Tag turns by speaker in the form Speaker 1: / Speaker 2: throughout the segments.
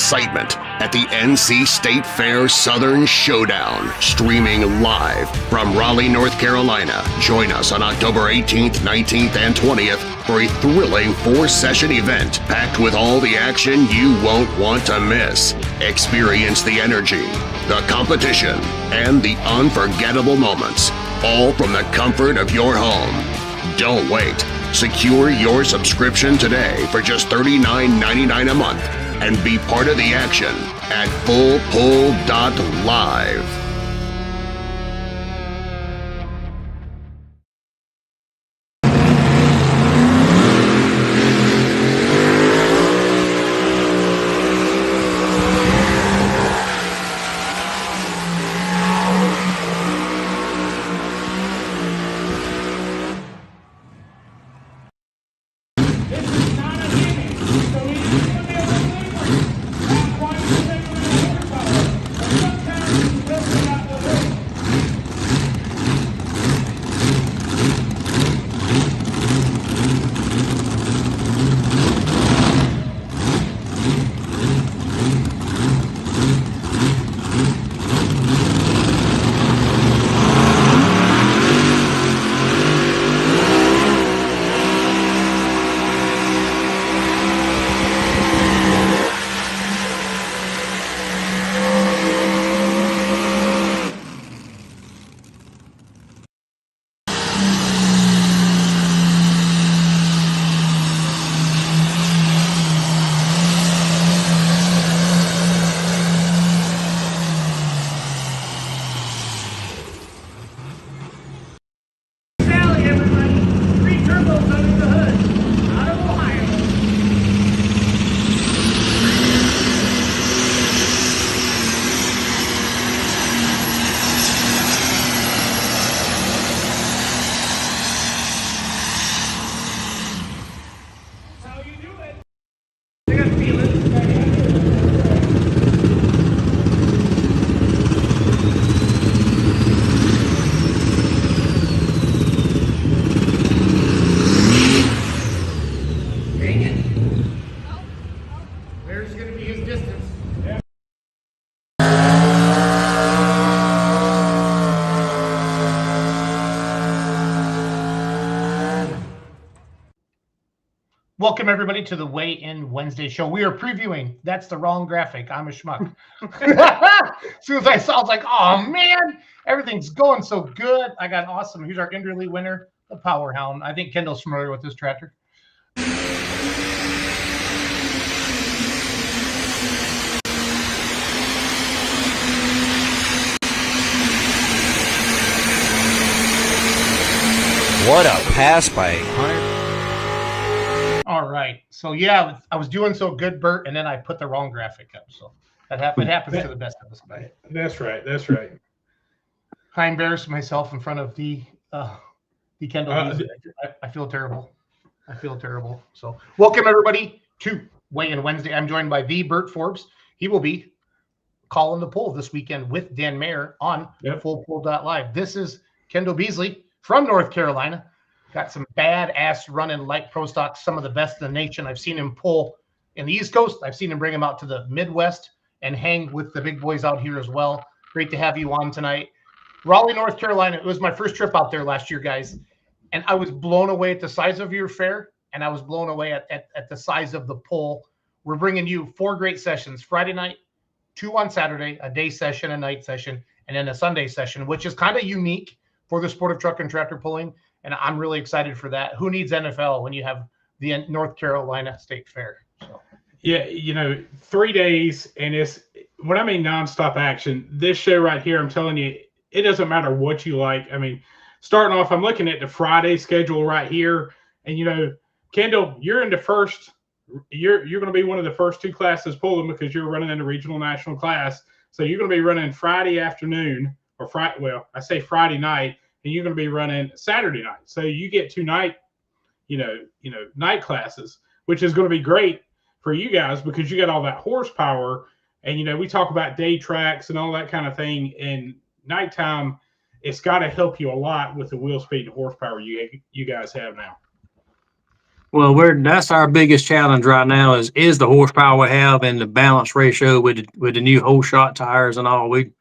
Speaker 1: excitement at the NC State Fair Southern Showdown, streaming live from Raleigh, North Carolina. Join us on October 18th, 19th, and 20th for a thrilling 4-session event packed with all the action you won't want to miss. Experience the energy, the competition, and the unforgettable moments, all from the comfort of your home. Don't wait. Secure your subscription today for just $39.99 a month and be part of the action at fullpull.live.
Speaker 2: Welcome, everybody, to the Weigh In Wednesday show. We are previewing. That's the wrong graphic. I'm a schmuck. As soon as I saw it, I was like, oh, man, everything's going so good. I got awesome. Here's our Inderly winner, the Power Hound. I think Kendall's familiar with this tractor.
Speaker 3: What a pass by Hunter.
Speaker 2: All right. So, yeah, I was doing so good, Bert, and then I put the wrong graphic up. So it happens to the best of us, buddy.
Speaker 4: That's right. That's right.
Speaker 2: I embarrassed myself in front of the Kendall. I feel terrible. I feel terrible. So welcome, everybody, to Weigh In Wednesday. I'm joined by the Bert Forbes. He will be calling the poll this weekend with Dan Mayer on fullpull.live. This is Kendall Beasley from North Carolina. Got some badass running light pro stocks, some of the best in the nation. I've seen him pull in the East Coast. I've seen him bring them out to the Midwest and hang with the big boys out here as well. Great to have you on tonight. Raleigh, North Carolina. It was my first trip out there last year, guys. And I was blown away at the size of your fair, and I was blown away at the size of the pull. We're bringing you 4 great sessions. Friday night, 2 on Saturday, a day session, a night session, and then a Sunday session, which is kind of unique for the sport of truck and tractor pulling. And I'm really excited for that. Who needs NFL when you have the North Carolina State Fair? So.
Speaker 4: Yeah, 3 days, and it's when I mean nonstop action. This show right here, I'm telling you, it doesn't matter what you like. I mean, starting off, I'm looking at the Friday schedule right here, and Kendall, you're in the first. You're going to be one of the first 2 classes pulling because you're running in the regional national class. So you're going to be running Friday afternoon or Friday. Well, I say Friday night. And you're going to be running Saturday night. So you get 2 night classes, which is going to be great for you guys because you got all that horsepower. And, we talk about day tracks and all that kind of thing. And nighttime, it's got to help you a lot with the wheel speed and horsepower you guys have now.
Speaker 5: Well, that's our biggest challenge right now is the horsepower we have and the balance ratio with the new whole shot tires and all. We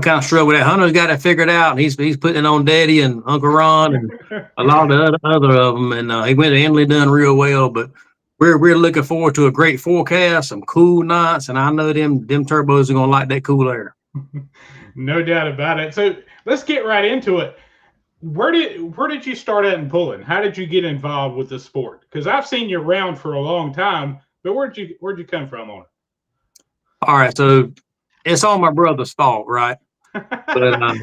Speaker 5: kind of struggle with that. Hunter's got it figured out, and he's putting it on Daddy and Uncle Ron and a lot of the other of them. And he went to Emily done real well, but we're looking forward to a great forecast, some cool nights, and I know them turbos are gonna like that cool air.
Speaker 4: No doubt about it. So let's get right into it. Where did you start out in pulling? How did you get involved with the sport? Because I've seen you around for a long time, but where'd you come from on it?
Speaker 5: All right, so it's all my brother's fault, right? But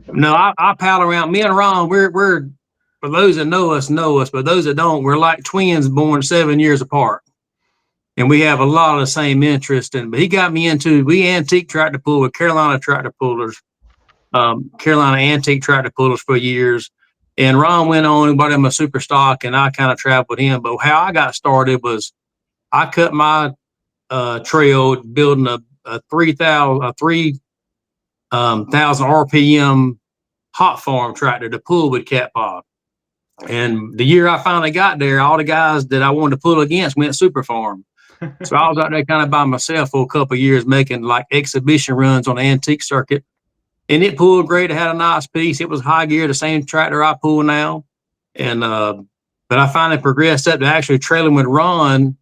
Speaker 5: no, I pal around. Me and Ron, we're for those that know us, but those that don't, we're like twins born 7 years apart, and we have a lot of the same interest. But he got me into we antique tractor pull with Carolina tractor pullers. Carolina antique tractor pullers for years, and Ron went on and bought him a super stock, and I kind of traveled with him. But how I got started was I cut my trail building a 3,000 RPM hot farm tractor to pull with cat pod. And the year I finally got there, all the guys that I wanted to pull against went super farm. So I was out there kind of by myself for a couple of years making like exhibition runs on the antique circuit. And it pulled great. It had a nice piece. It was high gear, the same tractor I pull now. And but I finally progressed up to actually trailing with Ron,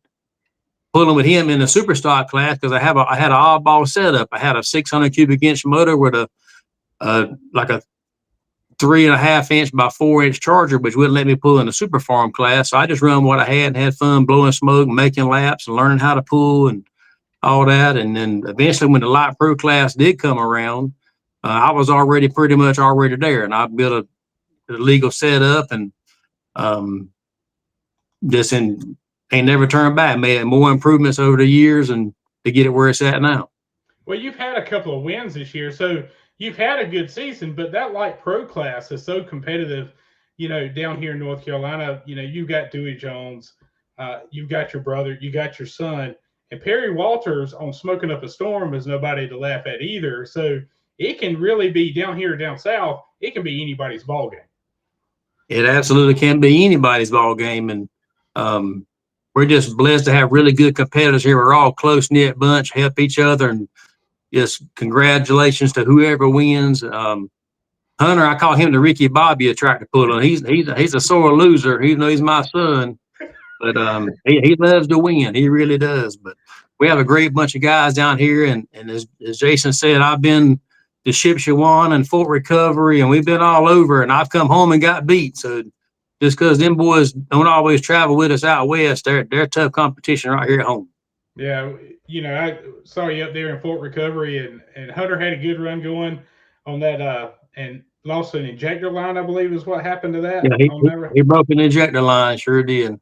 Speaker 5: pulling with him in the super stock class because I had an oddball setup. I had a 600 cubic inch motor with a 3.5 inch by 4 inch charger, which wouldn't let me pull in the super farm class. So I just run what I had and had fun blowing smoke, making laps, and learning how to pull and all that. And then eventually, when the light pro class did come around, I was pretty much there, and I built a legal setup and ain't never turned back. Made more improvements over the years and to get it where it's at now.
Speaker 4: Well, you've had a couple of wins this year, so you've had a good season, but that light pro class is so competitive, down here in North Carolina. You've got Dewey Jones, you've got your brother, you got your son, and Perry Walters on Smoking Up a Storm is nobody to laugh at either. So it can really be down here, down south, it can be anybody's ball game.
Speaker 5: It absolutely can be anybody's ball game. And we're just blessed to have really good competitors here. We're all close-knit bunch, help each other, and just congratulations to whoever wins. Hunter, I call him the Ricky Bobby of tractor pulling. He's a sore loser, even though he's my son. But he loves to win. He really does. But we have a great bunch of guys down here. And as Jason said, I've been to Shipshewan and Fort Recovery, and we've been all over, and I've come home and got beat. So just because them boys don't always travel with us out west, they're tough competition right here at home.
Speaker 4: Yeah, I saw you up there in Fort Recovery, and Hunter had a good run going on that, and lost an injector line, I believe, is what happened to that.
Speaker 5: Yeah, he broke an injector line, sure did.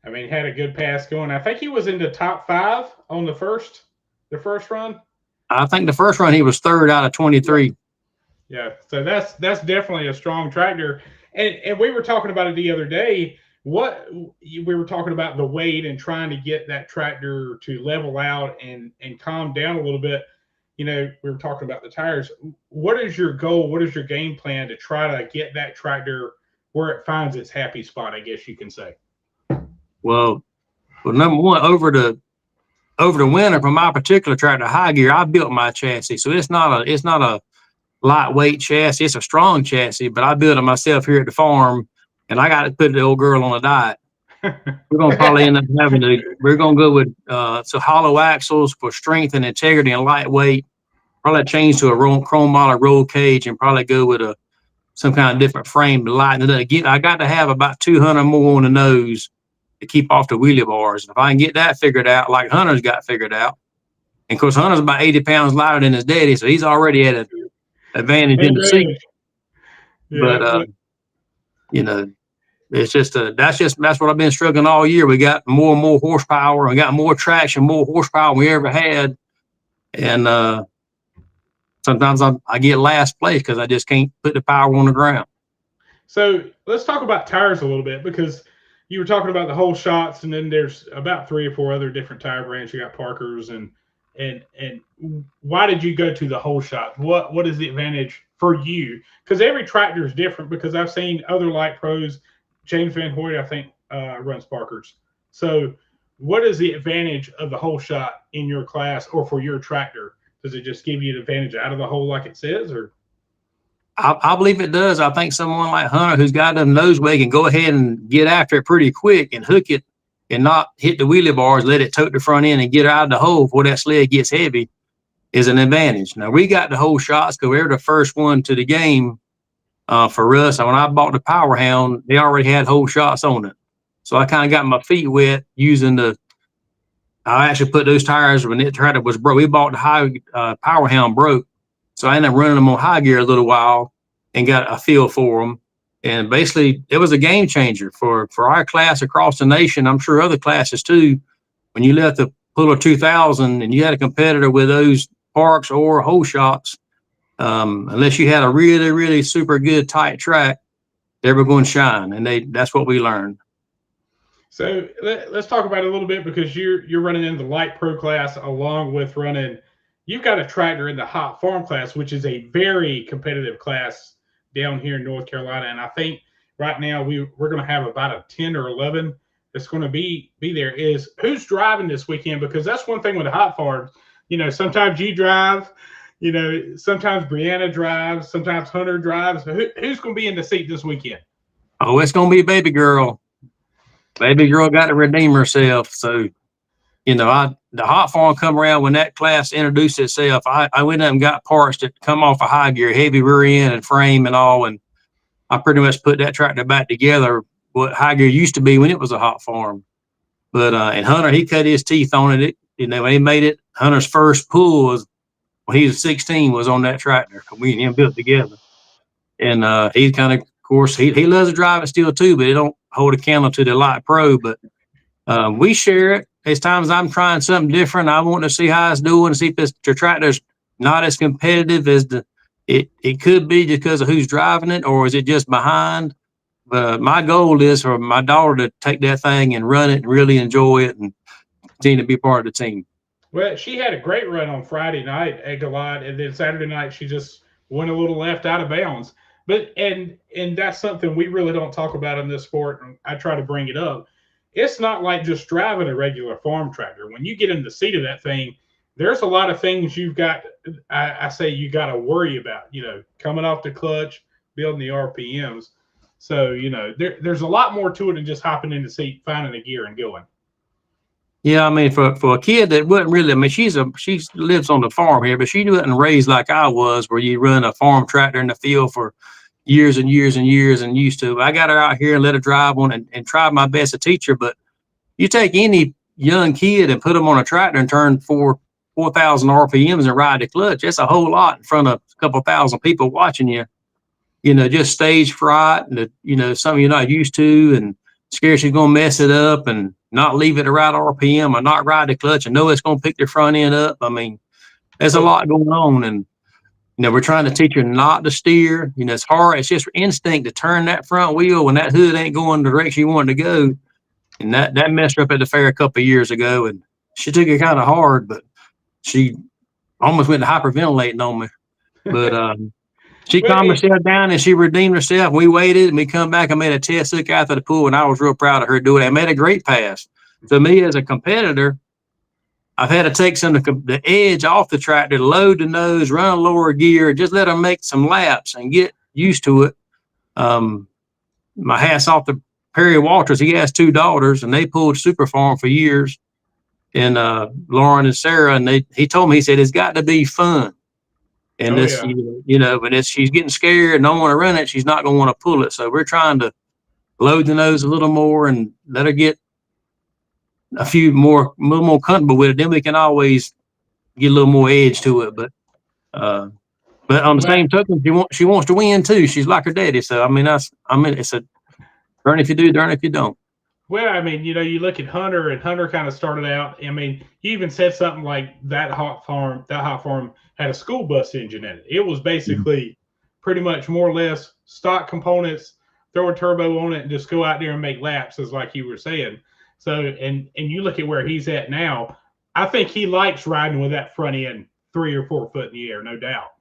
Speaker 4: I mean, had a good pass going. I think he was in the top 5 on the first run. I
Speaker 5: think the first run he was 3rd out of 23.
Speaker 4: Yeah, so that's definitely a strong tractor. And we were talking about it the other day. We were talking about the weight and trying to get that tractor to level out and calm down a little bit. We were talking about the tires. What is your goal? What is your game plan to try to get that tractor where it finds its happy spot, I guess you can say?
Speaker 5: Well, number one, over the winter for my particular tractor, high gear, I built my chassis. So it's not a lightweight chassis. It's a strong chassis, but I built it myself here at the farm, and I got to put the old girl on a diet. We're going to probably end up we're going to go with hollow axles for strength and integrity and lightweight. Probably change to a chrome model roll cage and probably go with some kind of different frame to lighten it up. I got to have about 200 more on the nose to keep off the wheelie bars. If I can get that figured out, like Hunter's got figured out, and of course Hunter's about 80 pounds lighter than his daddy, so he's already at an advantage in the seat. Yeah, but it's just that's what I've been struggling all year. We got more and more horsepower, we got more traction, more horsepower than we ever had, and sometimes I get last place because I just can't put the power on the ground.
Speaker 4: So let's talk about tires a little bit, because you were talking about the whole shots, and then there's about 3 or 4 other different tire brands. You got Parker's, and why did you go to the whole shot? What is the advantage for you? Because every tractor is different. Because I've seen other light pros, James Van Hoyt, I think runs Parkers. So what is the advantage of the whole shot in your class or for your tractor? Does it just give you an advantage out of the hole like it says, or?
Speaker 5: I believe it does. I think someone like Hunter, who's got a nose wig, can go ahead and get after it pretty quick and hook it and not hit the wheelie bars, let it tote the front end and get out of the hole before that sled gets heavy, is an advantage. Now, we got the whole shots because we were the first one to the game for us. And when I bought the Power Hound, they already had whole shots on it. So I kind of got my feet wet using I actually put those tires when it tractor was broke. We bought the Power Hound broke. So I ended up running them on high gear a little while and got a feel for them. And basically, it was a game changer for our class across the nation. I'm sure other classes too. When you left the Puller 2000 and you had a competitor with those parks or whole shots, unless you had a really, really super good tight track, they were going to shine. And that's what we learned.
Speaker 4: So let's talk about it a little bit, because you're running in the light pro class along with running. You've got a tractor in the hot farm class, which is a very competitive class down here in North Carolina. And I think right now we're going to have about a 10 or 11 that's going to be there. Is who's driving this weekend? Because that's one thing with the hot farms. Sometimes you drive, sometimes Brianna drives, sometimes Hunter drives. Who's going to be in the seat this weekend?
Speaker 5: Oh, it's going to be baby girl. Baby girl got to redeem herself. So, the hot farm come around when that class introduced itself. I went up and got parts that come off a high gear, heavy rear end and frame and all. And I pretty much put that tractor back together, what high gear used to be when it was a hot farm. But, and Hunter, he cut his teeth on it. When he made it, Hunter's first pull was when he was 16 was on that tractor. We and him built together. And he kind of course, he loves to drive it still too, but he don't hold a candle to the light pro. But we share it. There's times I'm trying something different. I want to see how it's doing, see if the tractor's not as competitive as it could be just because of who's driving it, or is it just behind? But my goal is for my daughter to take that thing and run it and really enjoy it and continue to be part of the team.
Speaker 4: Well, she had a great run on Friday night at Goliath, and then Saturday night she just went a little left out of bounds. But and that's something we really don't talk about in this sport, and I try to bring it up. It's not like just driving a regular farm tractor. When you get in the seat of that thing, there's a lot of things you've got. I say you got to worry about. Coming off the clutch, building the RPMs. So there's a lot more to it than just hopping in the seat, finding a gear, and going.
Speaker 5: Yeah, I mean, for a kid that wasn't really, I mean, she lives on the farm here, but she wasn't raised like I was, where you run a farm tractor in the field for years and years and years and used to. I got her out here and let her drive one and tried my best to teach her. But you take any young kid and put them on a tractor and turn 4,000 RPMs and ride the clutch. That's a whole lot in front of a couple thousand people watching you. Just stage fright and something you're not used to, and scared she's gonna mess it up and not leave it at the right RPM or not ride the clutch and know it's gonna pick the front end up. I mean, there's a lot going on, and we're trying to teach her not to steer. It's hard. It's just instinct to turn that front wheel when that hood ain't going the direction you want it to go. And that messed her up at the fair a couple of years ago, and she took it kind of hard, but she almost went to hyperventilating on me. But she calmed herself down and she redeemed herself. We waited and we come back and made a test look after the pool, and I was real proud of her doing it. I made a great pass. To me as a competitor, I've had to take some of the edge off the tractor, load the nose, run a lower gear, just let her make some laps and get used to it. My hat's off to Perry Walters. He has 2 daughters, and they pulled Super Farm for years. And Lauren and Sarah, and he told me, he said, it's got to be fun. And but she's getting scared and don't want to run it, she's not going to want to pull it. So we're trying to load the nose a little more and let her get a little more comfortable with it. Then we can always get a little more edge to it. But on the same token, she wants to win too. She's like her daddy. So it's a darn if you do, darn if you don't.
Speaker 4: Well, I mean, you look at Hunter, and Hunter kind of started out. I mean, he even said something like that hot farm had a school bus engine in it. It was basically pretty much more or less stock components, throw a turbo on it, and just go out there and make laps, as like you were saying. So, and you look at where he's at now, I think he likes riding with that front end 3 or 4 foot in the air, no doubt.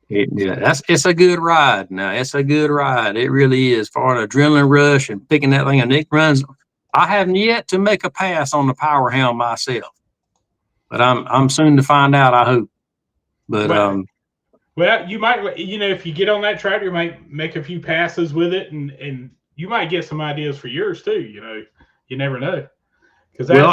Speaker 5: It's a good ride. Now, it's a good ride. It really is. For an adrenaline rush and picking that thing, and it runs I haven't yet to make a pass on the power hound myself, but I'm soon to find out. I hope. But
Speaker 4: well, you might, if you get on that tractor, you might make a few passes with it, and you might get some ideas for yours too. You never know, because
Speaker 5: go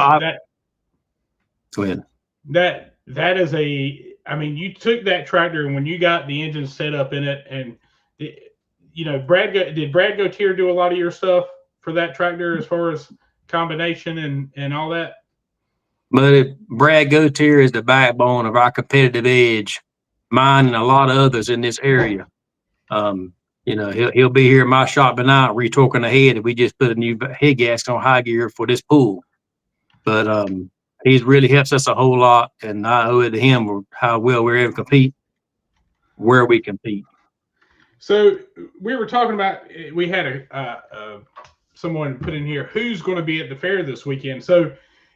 Speaker 5: ahead.
Speaker 4: That is I mean, you took that tractor, and when you got the engine set up in it, and did Brad Gautier do a lot of your stuff for that tractor as far as combination and all that?
Speaker 5: But if Brad Gautier is the backbone of our competitive edge, mine and a lot of others in this area. He'll be here in my shop tonight retorquing the head, and we just put a new head gasket on high gear for this pool. But he's really helps us a whole lot, and I owe it to him how well we're able to compete where we compete.
Speaker 4: So we were talking about, we had someone put in here who's going to be at the fair this weekend. So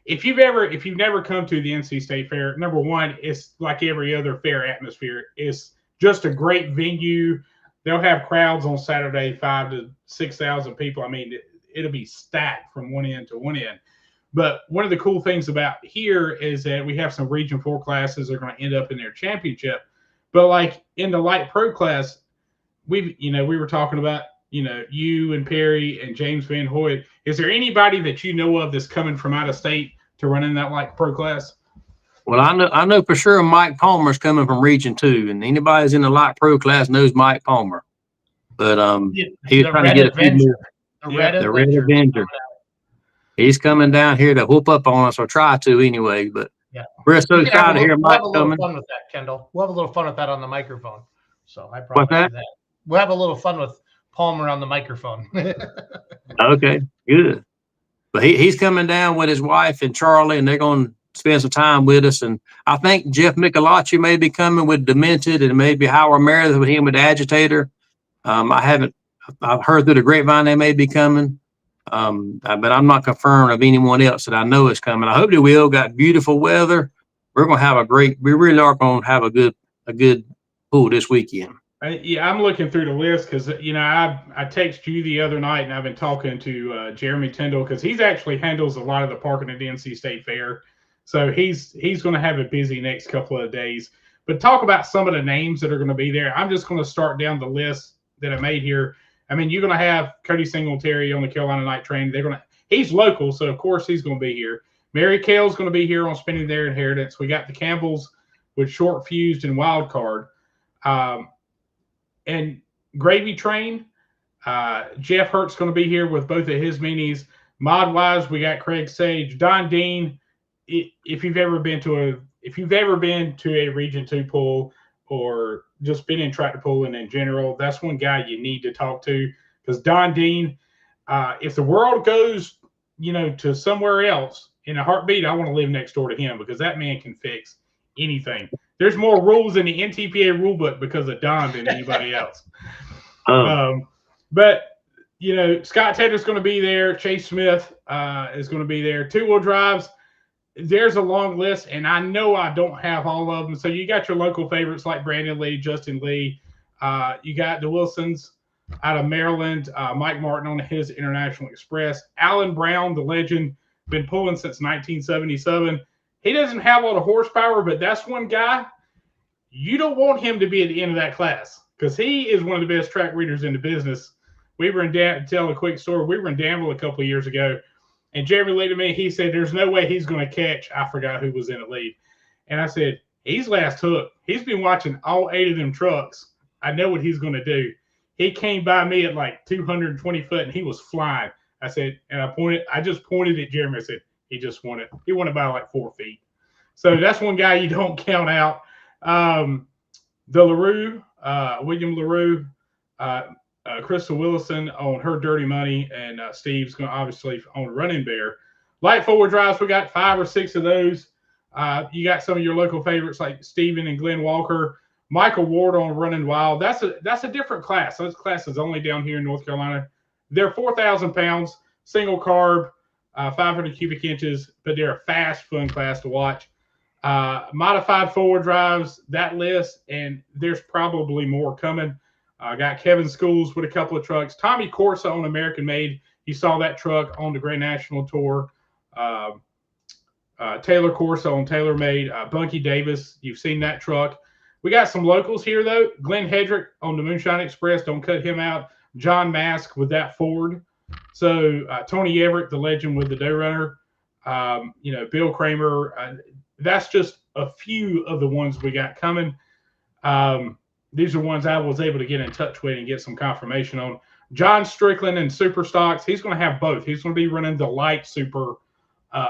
Speaker 4: if you've never come to the NC State Fair, number one, it's like every other fair atmosphere. It's just a great venue. They'll have crowds on Saturday, 5,000 to 6,000 people. I mean, it'll be stacked from one end to one end. But one of the cool things about here is that we have some Region 4 classes that are going to end up in their championship. But like in the light pro class, we were talking about, you and Perry and James Van Hoyt. Is there anybody that you know of that's coming from out of state to run in that light pro class?
Speaker 5: Well, I know for sure Mike Palmer's coming from Region 2, and anybody who's in the light pro class knows Mike Palmer. But he's trying to get a few more. The Red Avenger. He's coming down here to whoop up on us, or try to anyway. But we're so excited to hear Mike coming.
Speaker 2: We'll have a little fun with that, Kendall. We'll have a little fun with that on the microphone. So I promise
Speaker 5: What's that?
Speaker 2: you that. We'll have a little fun with Palmer on the microphone.
Speaker 5: Okay, good. But he's coming down with his wife and Charlie, and they're going to spend some time with us. And I think Jeff Michelacci may be coming with Demented, and maybe Howard Meredith with him with Agitator. I've heard through the grapevine they may be coming. But I'm not confirmed of anyone else that I know is coming. I hope they will. Got beautiful weather. We're going to have we really are going to have a good pool this weekend.
Speaker 4: I'm looking through the list because, I texted you the other night, and I've been talking to Jeremy Tyndall because he's actually handles a lot of the parking at the NC State Fair. So he's going to have a busy next couple of days. But talk about some of the names that are going to be there. I'm just going to start down the list that I made here. I mean, you're going to have Cody Singletary on the Carolina Night Train. He's local, so of course he's going to be here. Mary Kale's going to be here on Spending Their Inheritance. We got the Campbells with Short Fused and Wild Card. And Gravy Train, Jeff Hurt's going to be here with both of his minis. Mod Wise, we got Craig Sage, Don Dean. If you've ever been to a Region 2 pool or just been in tractor pooling in general, that's one guy you need to talk to, because Don Dean, if the world goes, to somewhere else in a heartbeat, I want to live next door to him, because that man can fix anything. There's more rules in the NTPA rulebook because of Don than anybody else. But Scott Taylor's going to be there. Chase Smith is going to be there. Two-wheel drives. There's a long list, and I know I don't have all of them. So you got your local favorites like Brandon Lee, Justin Lee. You got the Wilsons out of Maryland, Mike Martin on his International Express. Alan Brown, the legend, been pulling since 1977. He doesn't have a lot of horsepower, but that's one guy you don't want him to be at the end of that class, because he is one of the best track readers in the business. We were tell a quick story. We were in Danville a couple of years ago, and Jeremy Lee to me, he said, there's no way he's going to catch, I forgot who was in the lead. And I said, he's last hook. He's been watching all 8 of them trucks. I know what he's going to do. He came by me at like 220 foot, and he was flying. I said, and I just pointed at Jeremy. I said, he just won it. He won it by like 4 feet. So that's one guy you don't count out. The LaRue, William LaRue, Crystal Willison on her Dirty Money, and Steve's going to obviously on Running Bear. Light forward drives, we got 5 or 6 of those. You got some of your local favorites like Steven and Glenn Walker. Michael Ward on Running Wild. That's a different class. Those classes only down here in North Carolina. They're 4,000 pounds, single carb, 500 cubic inches, but they're a fast, fun class to watch. Modified forward drives, that list, and there's probably more coming. I got Kevin Schools with a couple of trucks. Tommy Corsa on American Made. You saw that truck on the Grand National Tour. Taylor Corso on TaylorMade. Bunky Davis, you've seen that truck. We got some locals here, though. Glenn Hedrick on the Moonshine Express. Don't cut him out. John Mask with that Ford. So Tony Everett, the legend with the Doe Runner. Bill Kramer. That's just a few of the ones we got coming. These are ones I was able to get in touch with and get some confirmation on. John Strickland and Super Stocks. He's going to have both. He's going to be running the light Super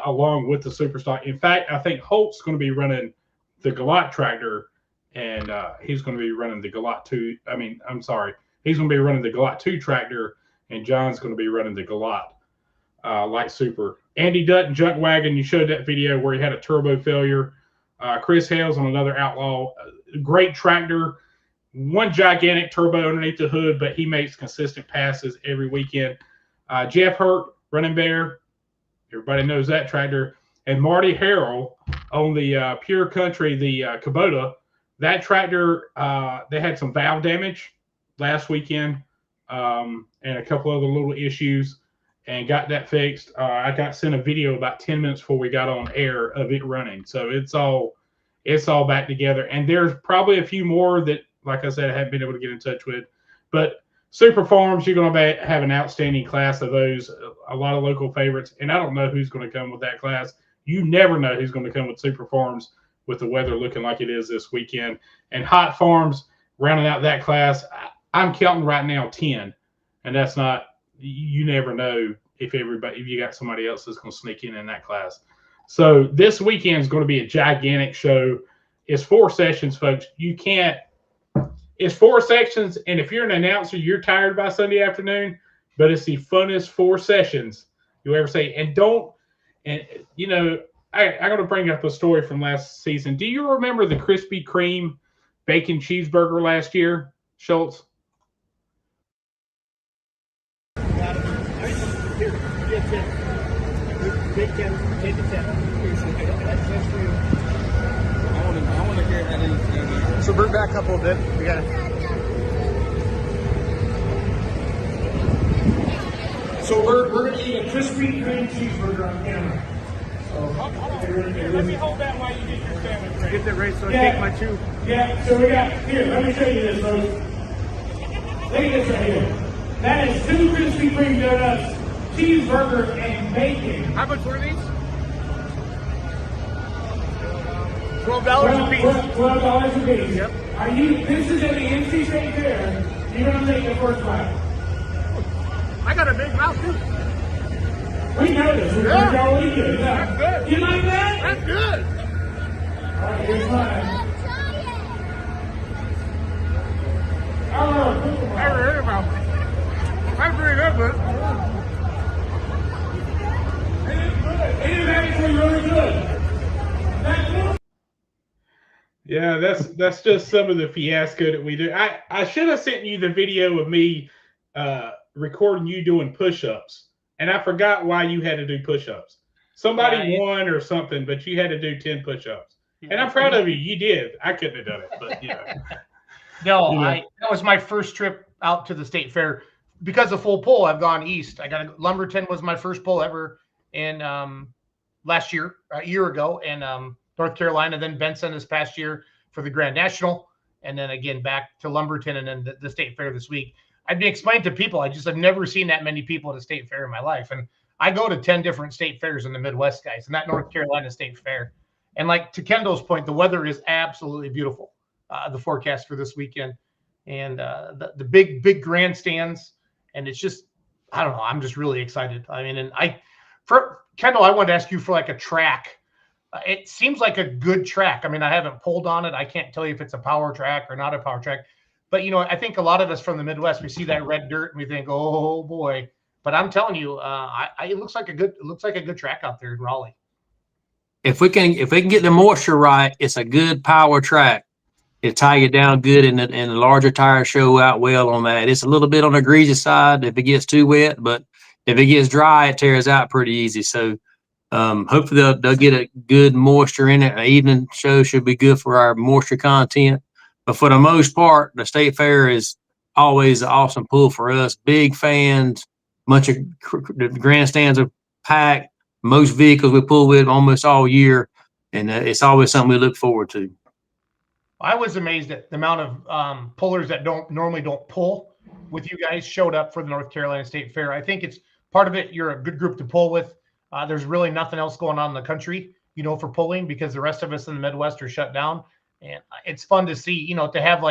Speaker 4: along with the Super Stock. In fact, I think Holt's going to be running the Galat tractor, and he's going to be running the Galat 2. He's going to be running the Galat 2 tractor, and John's going to be running the Galat light Super. Andy Dutton Junk Wagon, you showed that video where he had a turbo failure. Chris Hales on another Outlaw. Great tractor. One gigantic turbo underneath the hood, but he makes consistent passes every weekend. Jeff Hurt, Running Bear. Everybody knows that tractor. And Marty Harrell on the Pure Country, the Kubota. That tractor, they had some valve damage last weekend and a couple other little issues, and got that fixed. I got sent a video about 10 minutes before we got on air of it running. So it's all back together. And there's probably a few more that, like I said, I haven't been able to get in touch with. But Super Farms, you're going to have an outstanding class of those, a lot of local favorites. And I don't know who's going to come with that class. You never know who's going to come with Super Farms with the weather looking like it is this weekend. And Hot Farms, rounding out that class, I'm counting right now 10. And that's not, you never know if you got somebody else that's going to sneak in that class. So this weekend is going to be a gigantic show. It's 4 sessions, folks. It's 4 sections, and if you're an announcer, you're tired by Sunday afternoon, but it's the funnest 4 sessions you'll ever see. And I'm going to bring up a story from last season. Do you remember the Krispy Kreme bacon cheeseburger last year, Schultz?
Speaker 6: So bring back up a little bit. We got it. So we're going to eat a Krispy Kreme cheeseburger on camera.
Speaker 4: Let me hold that while you get your sandwich ready.
Speaker 6: Get that right so I take my 2.
Speaker 4: Yeah, so we got, here, let me show you this, folks. Look at this right here. That is 2 Krispy Kreme donuts, cheeseburger, and bacon.
Speaker 6: How much were these? $12 a piece.
Speaker 4: $12 a piece.
Speaker 6: Yep.
Speaker 4: This is at the NC State Fair. You're going to take the first bite.
Speaker 6: I got a big mouth too.
Speaker 4: We know this. We're already good.
Speaker 6: That's good.
Speaker 4: You like that?
Speaker 6: That's good.
Speaker 4: All right, here's mine.
Speaker 6: I never heard about it. That's pretty good, but
Speaker 4: It is actually really good. Yeah, that's just some of the fiasco that we do. I should have sent you the video of me recording you doing push-ups, and I forgot why you had to do push-ups. Somebody won or something, but you had to do 10 push-ups, and I'm proud of you. You did. I couldn't have done it, but
Speaker 2: No, that was my first trip out to the State Fair. Because of full pull, I've gone east. Lumberton was my first pull ever in last year, a year ago, and North Carolina, then Benson this past year for the Grand National, and then again back to Lumberton, and then the State Fair this week. I've been explaining to people, I've never seen that many people at a State Fair in my life, and I go to 10 different State Fairs in the Midwest, guys, and that North Carolina State Fair. And like to Kendall's point, the weather is absolutely beautiful. The forecast for this weekend, and the big grandstands, and it's just, I don't know, I'm just really excited. I mean, for Kendall, I wanted to ask you for like a track. It seems like a good track. I mean, I haven't pulled on it. I can't tell you if it's a power track or not a power track. But, I think a lot of us from the Midwest, we see that red dirt and we think, oh, boy. But I'm telling you, it looks like a good track out there in Raleigh.
Speaker 5: If we can get the moisture right, it's a good power track. It'll tie you down good, and the larger tires show out well on that. It's a little bit on the greasy side if it gets too wet, but if it gets dry, it tears out pretty easy. So hopefully they'll get a good moisture in it. An evening show should be good for our moisture content. But for the most part, the State Fair is always an awesome pull for us. Big fans, bunch of the grandstands are packed. Most vehicles we pull with almost all year, and it's always something we look forward to.
Speaker 2: I was amazed at the amount of pullers that normally don't pull with you guys showed up for the North Carolina State Fair. I think it's part of it. You're a good group to pull with. There's really nothing else going on in the country, for pulling, because the rest of us in the Midwest are shut down. And it's fun to see, to have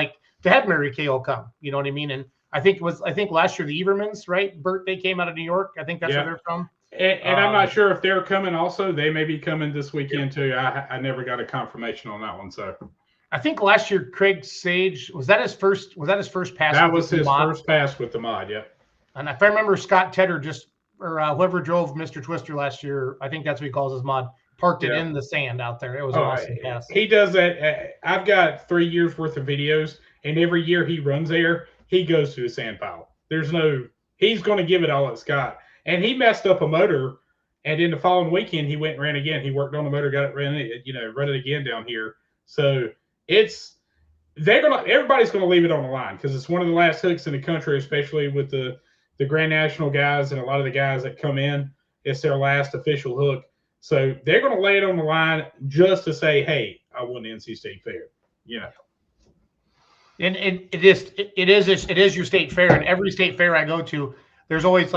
Speaker 2: Mary Kay come, you know what I mean? And I think last year the Evermans, right? Bert, they came out of New York. I think that's where they're from.
Speaker 4: And I'm not sure if they're coming also. They may be coming this weekend too. I never got a confirmation on that one. So
Speaker 2: I think last year Craig Sage, was that his first pass?
Speaker 4: That was his first pass with the mod, yeah.
Speaker 2: And if I remember, Scott Tedder whoever drove Mr. Twister last year, I think that's what he calls his mod, parked it in the sand out there. It was awesome pass.
Speaker 4: He does that. I've got 3 years worth of videos, and every year he runs there, he goes to the sand pile. He's going to give it all it's got. And he messed up a motor, and in the following weekend he went and ran again. He worked on the motor, got it run it again down here. So everybody's gonna leave it on the line because it's one of the last hooks in the country, especially with the Grand National guys and a lot of the guys that come in. It's their last official hook, so they're gonna lay it on the line just to say, "Hey, I won the NC State Fair."
Speaker 2: And it is your state fair, and every state fair I go to, there's always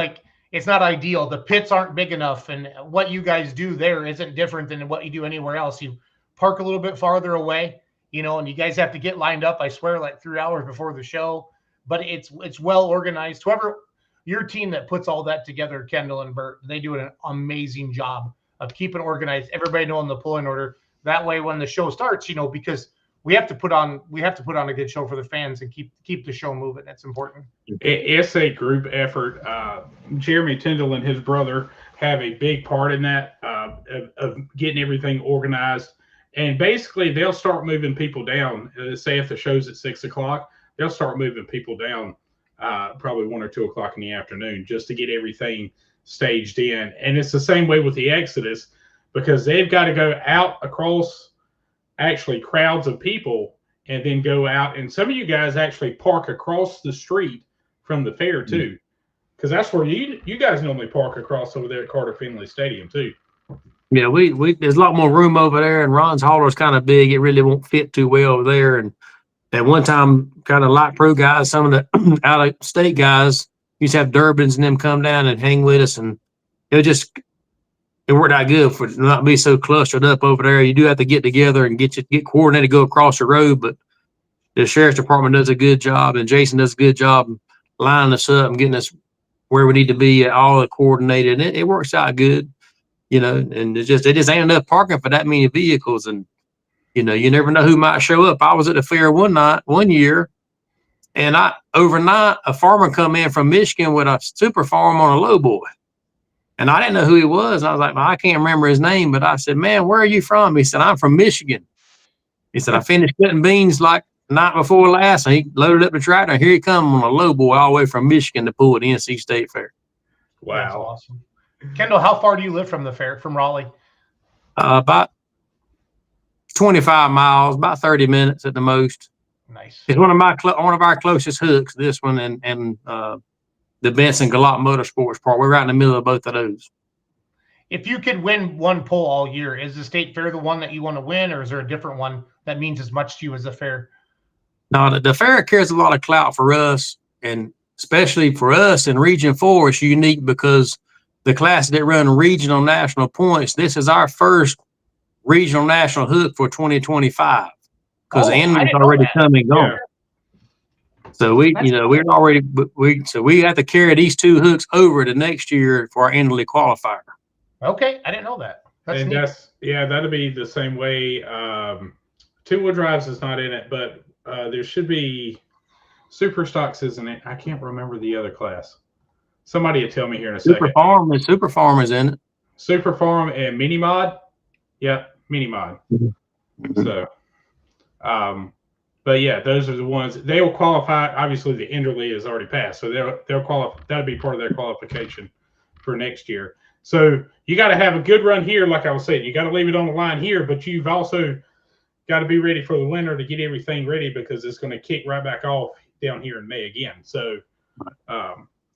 Speaker 2: it's not ideal. The pits aren't big enough, and what you guys do there isn't different than what you do anywhere else. You park a little bit farther away, and you guys have to get lined up, I swear, 3 hours before the show. But it's well organized. Whoever your team that puts all that together, Kendall and Bert, they do an amazing job of keeping organized. Everybody knowing the pulling order. That way, when the show starts, because we have to put on a good show for the fans and keep the show moving. That's important.
Speaker 4: It's a group effort. Jeremy Tyndall and his brother have a big part in that of getting everything organized. And basically, they'll start moving people down. Say if the show's at 6 o'clock, they'll start moving people down probably 1 or 2 o'clock in the afternoon just to get everything staged in. And it's the same way with the Exodus because they've got to go out across actually crowds of people and then go out. And some of you guys actually park across the street from the fair too, because that's where you guys normally park across over there at Carter Finley Stadium too.
Speaker 5: Yeah, we there's a lot more room over there, and Ron's hauler is kind of big. It really won't fit too well over there. And at one time, kind of light pro guys, some of the out of state guys used to have Durbins and them come down and hang with us, and it worked out good for not to be so clustered up over there. You do have to get together and get coordinated, go across the road, but the sheriff's department does a good job, and Jason does a good job lining us up and getting us where we need to be, all coordinated. And it works out good, and it just ain't enough parking for that many vehicles. And, you never know who might show up. I was at the fair one year, and overnight, a farmer come in from Michigan with a super farm on a lowboy. And I didn't know who he was. And I was like, well, I can't remember his name, but I said, man, where are you from? He said, I'm from Michigan. He said, I finished cutting beans the night before last, and he loaded up the tractor, and here he come on a lowboy all the way from Michigan to pull at the NC State Fair.
Speaker 4: Wow.
Speaker 2: That's awesome. Kendall, how far do you live from the fair, from Raleigh?
Speaker 5: About 25 miles, about 30 minutes at the most.
Speaker 2: Nice.
Speaker 5: It's one of our closest hooks, this one, and the Benson Galop Motorsports Park. We're right in the middle of both of those.
Speaker 2: If you could win one pull all year, is the state fair the one that you want to win, or is there a different one that means as much to you as the fair?
Speaker 5: No, the fair carries a lot of clout for us, and especially for us in Region 4, it's unique because the classes that run regional national points, this is our first regional national hook for 2025 because Anna's already come and gone. Yeah. So we have to carry these two hooks over to next year for our annually qualifier.
Speaker 2: Okay, I didn't know that.
Speaker 4: That'll be the same way. Two-wheel drives is not in it, but there should be Super Stocks isn't it? I can't remember the other class. Somebody will tell me here in a second.
Speaker 5: Super Farm is in it.
Speaker 4: Super Farm and Mini Mod. Yep, Mini Mod. Mm-hmm. So, but yeah, those are the ones they will qualify. Obviously, the Enderley is already passed, so they'll qualify. That'll be part of their qualification for next year. So you got to have a good run here, like I was saying. You got to leave it on the line here, but you've also got to be ready for the winter to get everything ready because it's going to kick right back off down here in May again. So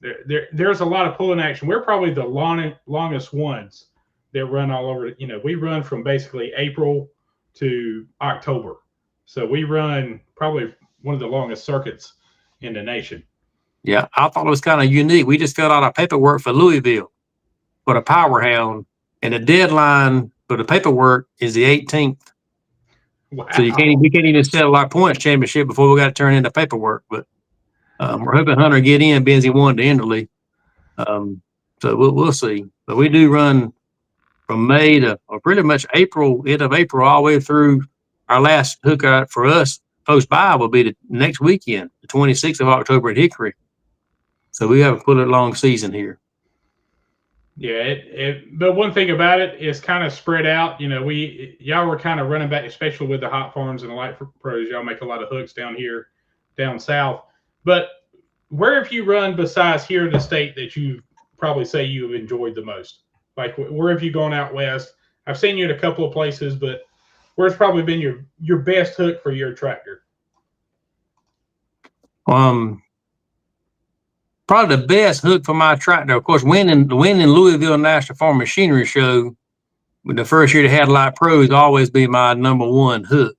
Speaker 4: There's a lot of pulling action. We're probably the longest ones that run all over. We run from basically April to October. So we run probably one of the longest circuits in the nation.
Speaker 5: Yeah, I thought it was kind of unique. We just filled out our paperwork for Louisville for the Power Hound, and the deadline for the paperwork is the 18th.
Speaker 4: Wow.
Speaker 5: So we can't even settle our points championship before we got to turn in the paperwork. But we're hoping Hunter get in, being he won the Enderley. So we'll see. But we do run from May to or pretty much April, end of April, all the way through. Our last hookout for us post by will be the next weekend, the 26th of October at Hickory. So we have a pretty long season here.
Speaker 4: Yeah, but one thing about it is kind of spread out. Y'all were kind of running back, especially with the hot farms and the light pros. Y'all make a lot of hooks down here, down south. But where have you run besides here in the state that you probably say you have enjoyed the most? Like, where have you gone out west? I've seen you in a couple of places, but where's probably been your best hook for your tractor?
Speaker 5: Probably the best hook for my tractor, of course, winning Louisville National Farm Machinery Show, the first year they had light pros, always be my number one hook.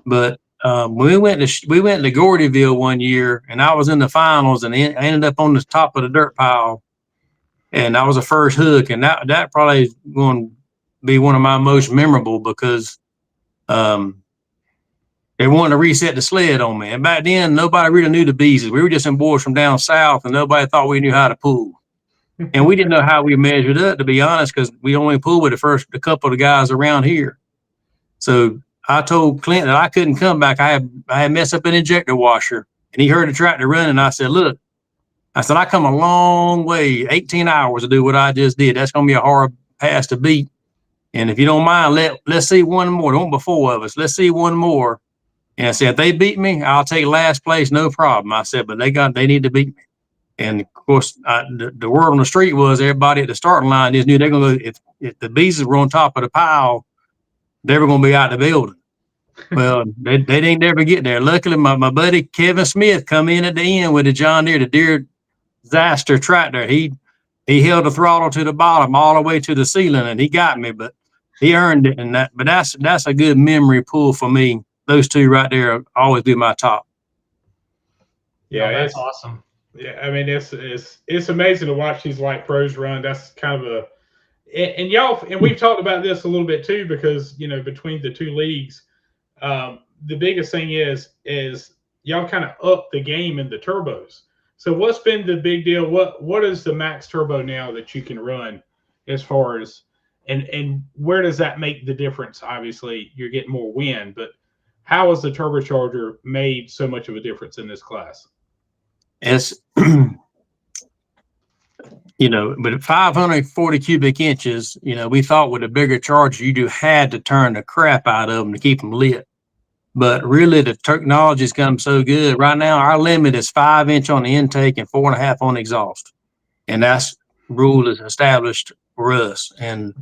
Speaker 5: But when we went to Gordyville one year, and I was in the finals, and I ended up on the top of the dirt pile, and that was the first hook, and that probably is going to be one of my most memorable because they wanted to reset the sled on me. And back then, nobody really knew the beezes. We were just some boys from down south, and nobody thought we knew how to pull. And we didn't know how we measured up, to be honest, because we only pulled with a couple of the guys around here. So I told Clint that I couldn't come back. I had messed up an injector washer, and he heard the tractor running. I said, look, I come a long way, 18 hours to do what I just did. That's going to be a hard pass to beat. And if you don't mind, let's see one more. There won't be four of us. Let's see one more. And I said, if they beat me, I'll take last place, no problem. I said, but they need to beat me. And of course, the word on the street was everybody at the starting line just knew they're going to, if the beezes were on top of the pile, they were going to be out of the building. Well, they didn't ever get there. Luckily, my buddy Kevin Smith come in at the end with the John Deere, the Deere Zaster tractor. He held the throttle to the bottom all the way to the ceiling, and he got me, but he earned it. And that's a good memory pull for me. Those two right there will always be my top.
Speaker 4: Yeah,
Speaker 2: that's awesome.
Speaker 4: Yeah, I mean it's amazing to watch these light pros run. That's kind of and y'all, and we've talked about this a little bit too, because between the two leagues, the biggest thing is y'all kind of up the game in the turbos. So what's been the big deal? What is the max turbo now that you can run as far as and where does that make the difference? Obviously, you're getting more wind, but how has the turbocharger made so much of a difference in this class?
Speaker 5: It's, but at 540 cubic inches, we thought with a bigger charger, you had to turn the crap out of them to keep them lit. But really, the technology's come so good. Right now, our limit is 5-inch on the intake and 4.5 on the exhaust. And that's rule is established for us. And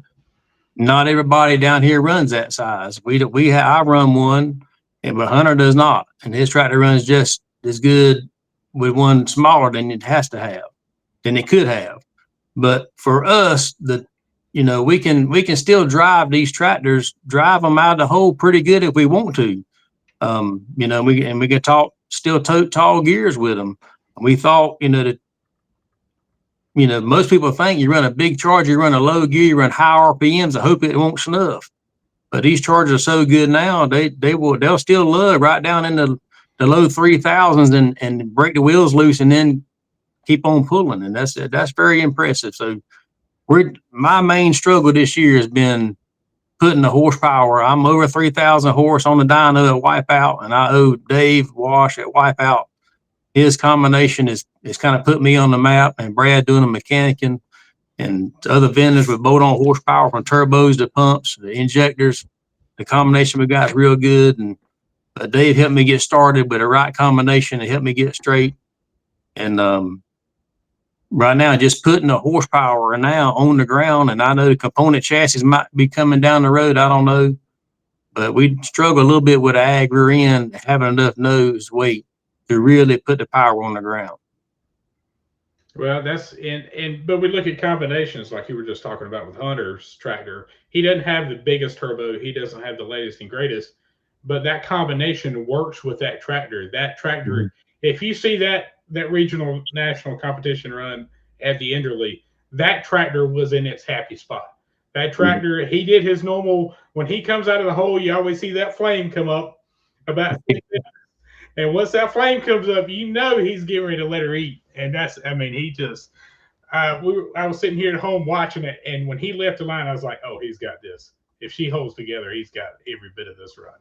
Speaker 5: not everybody down here runs that size. I run one, but Hunter does not. And his tractor runs just as good with one smaller than it has to have, than it could have. But for us, we can still drive these tractors, drive them out of the hole pretty good if we want to. We can still tote tall gears with them. We thought, that most people think you run a big charger, you run a low gear, you run high RPMs. I hope it won't snuff. But these chargers are so good now, they'll still lug right down into the low 3,000s and break the wheels loose and then keep on pulling. And that's very impressive. So my main struggle this year has been putting the horsepower. I'm over 3,000 horse on the dyno at Wipeout, and I owe Dave Wash at Wipeout. His combination is kind of put me on the map, and Brad doing the mechanicing and other vendors with bolt-on horsepower from turbos to pumps, the injectors. The combination we got is real good, and Dave helped me get started with the right combination to help me get straight. And right now, just putting the horsepower now on the ground, and I know the component chassis might be coming down the road. I don't know, but we struggle a little bit with the ag rear end, having enough nose weight to really put the power on the ground.
Speaker 4: Well, but we look at combinations like you were just talking about with Hunter's tractor. He doesn't have the biggest turbo. He doesn't have the latest and greatest, but that combination works with that tractor. That tractor, if you see that regional national competition run at the Enderley, that tractor was in its happy spot. That tractor, he did his normal. When he comes out of the hole, you always see that flame come up about. And once that flame comes up, you know he's getting ready to let her eat. And that's, I mean, he just, I was sitting here at home watching it, and when he left the line, I was like, oh, he's got this. If she holds together, he's got every bit of this run.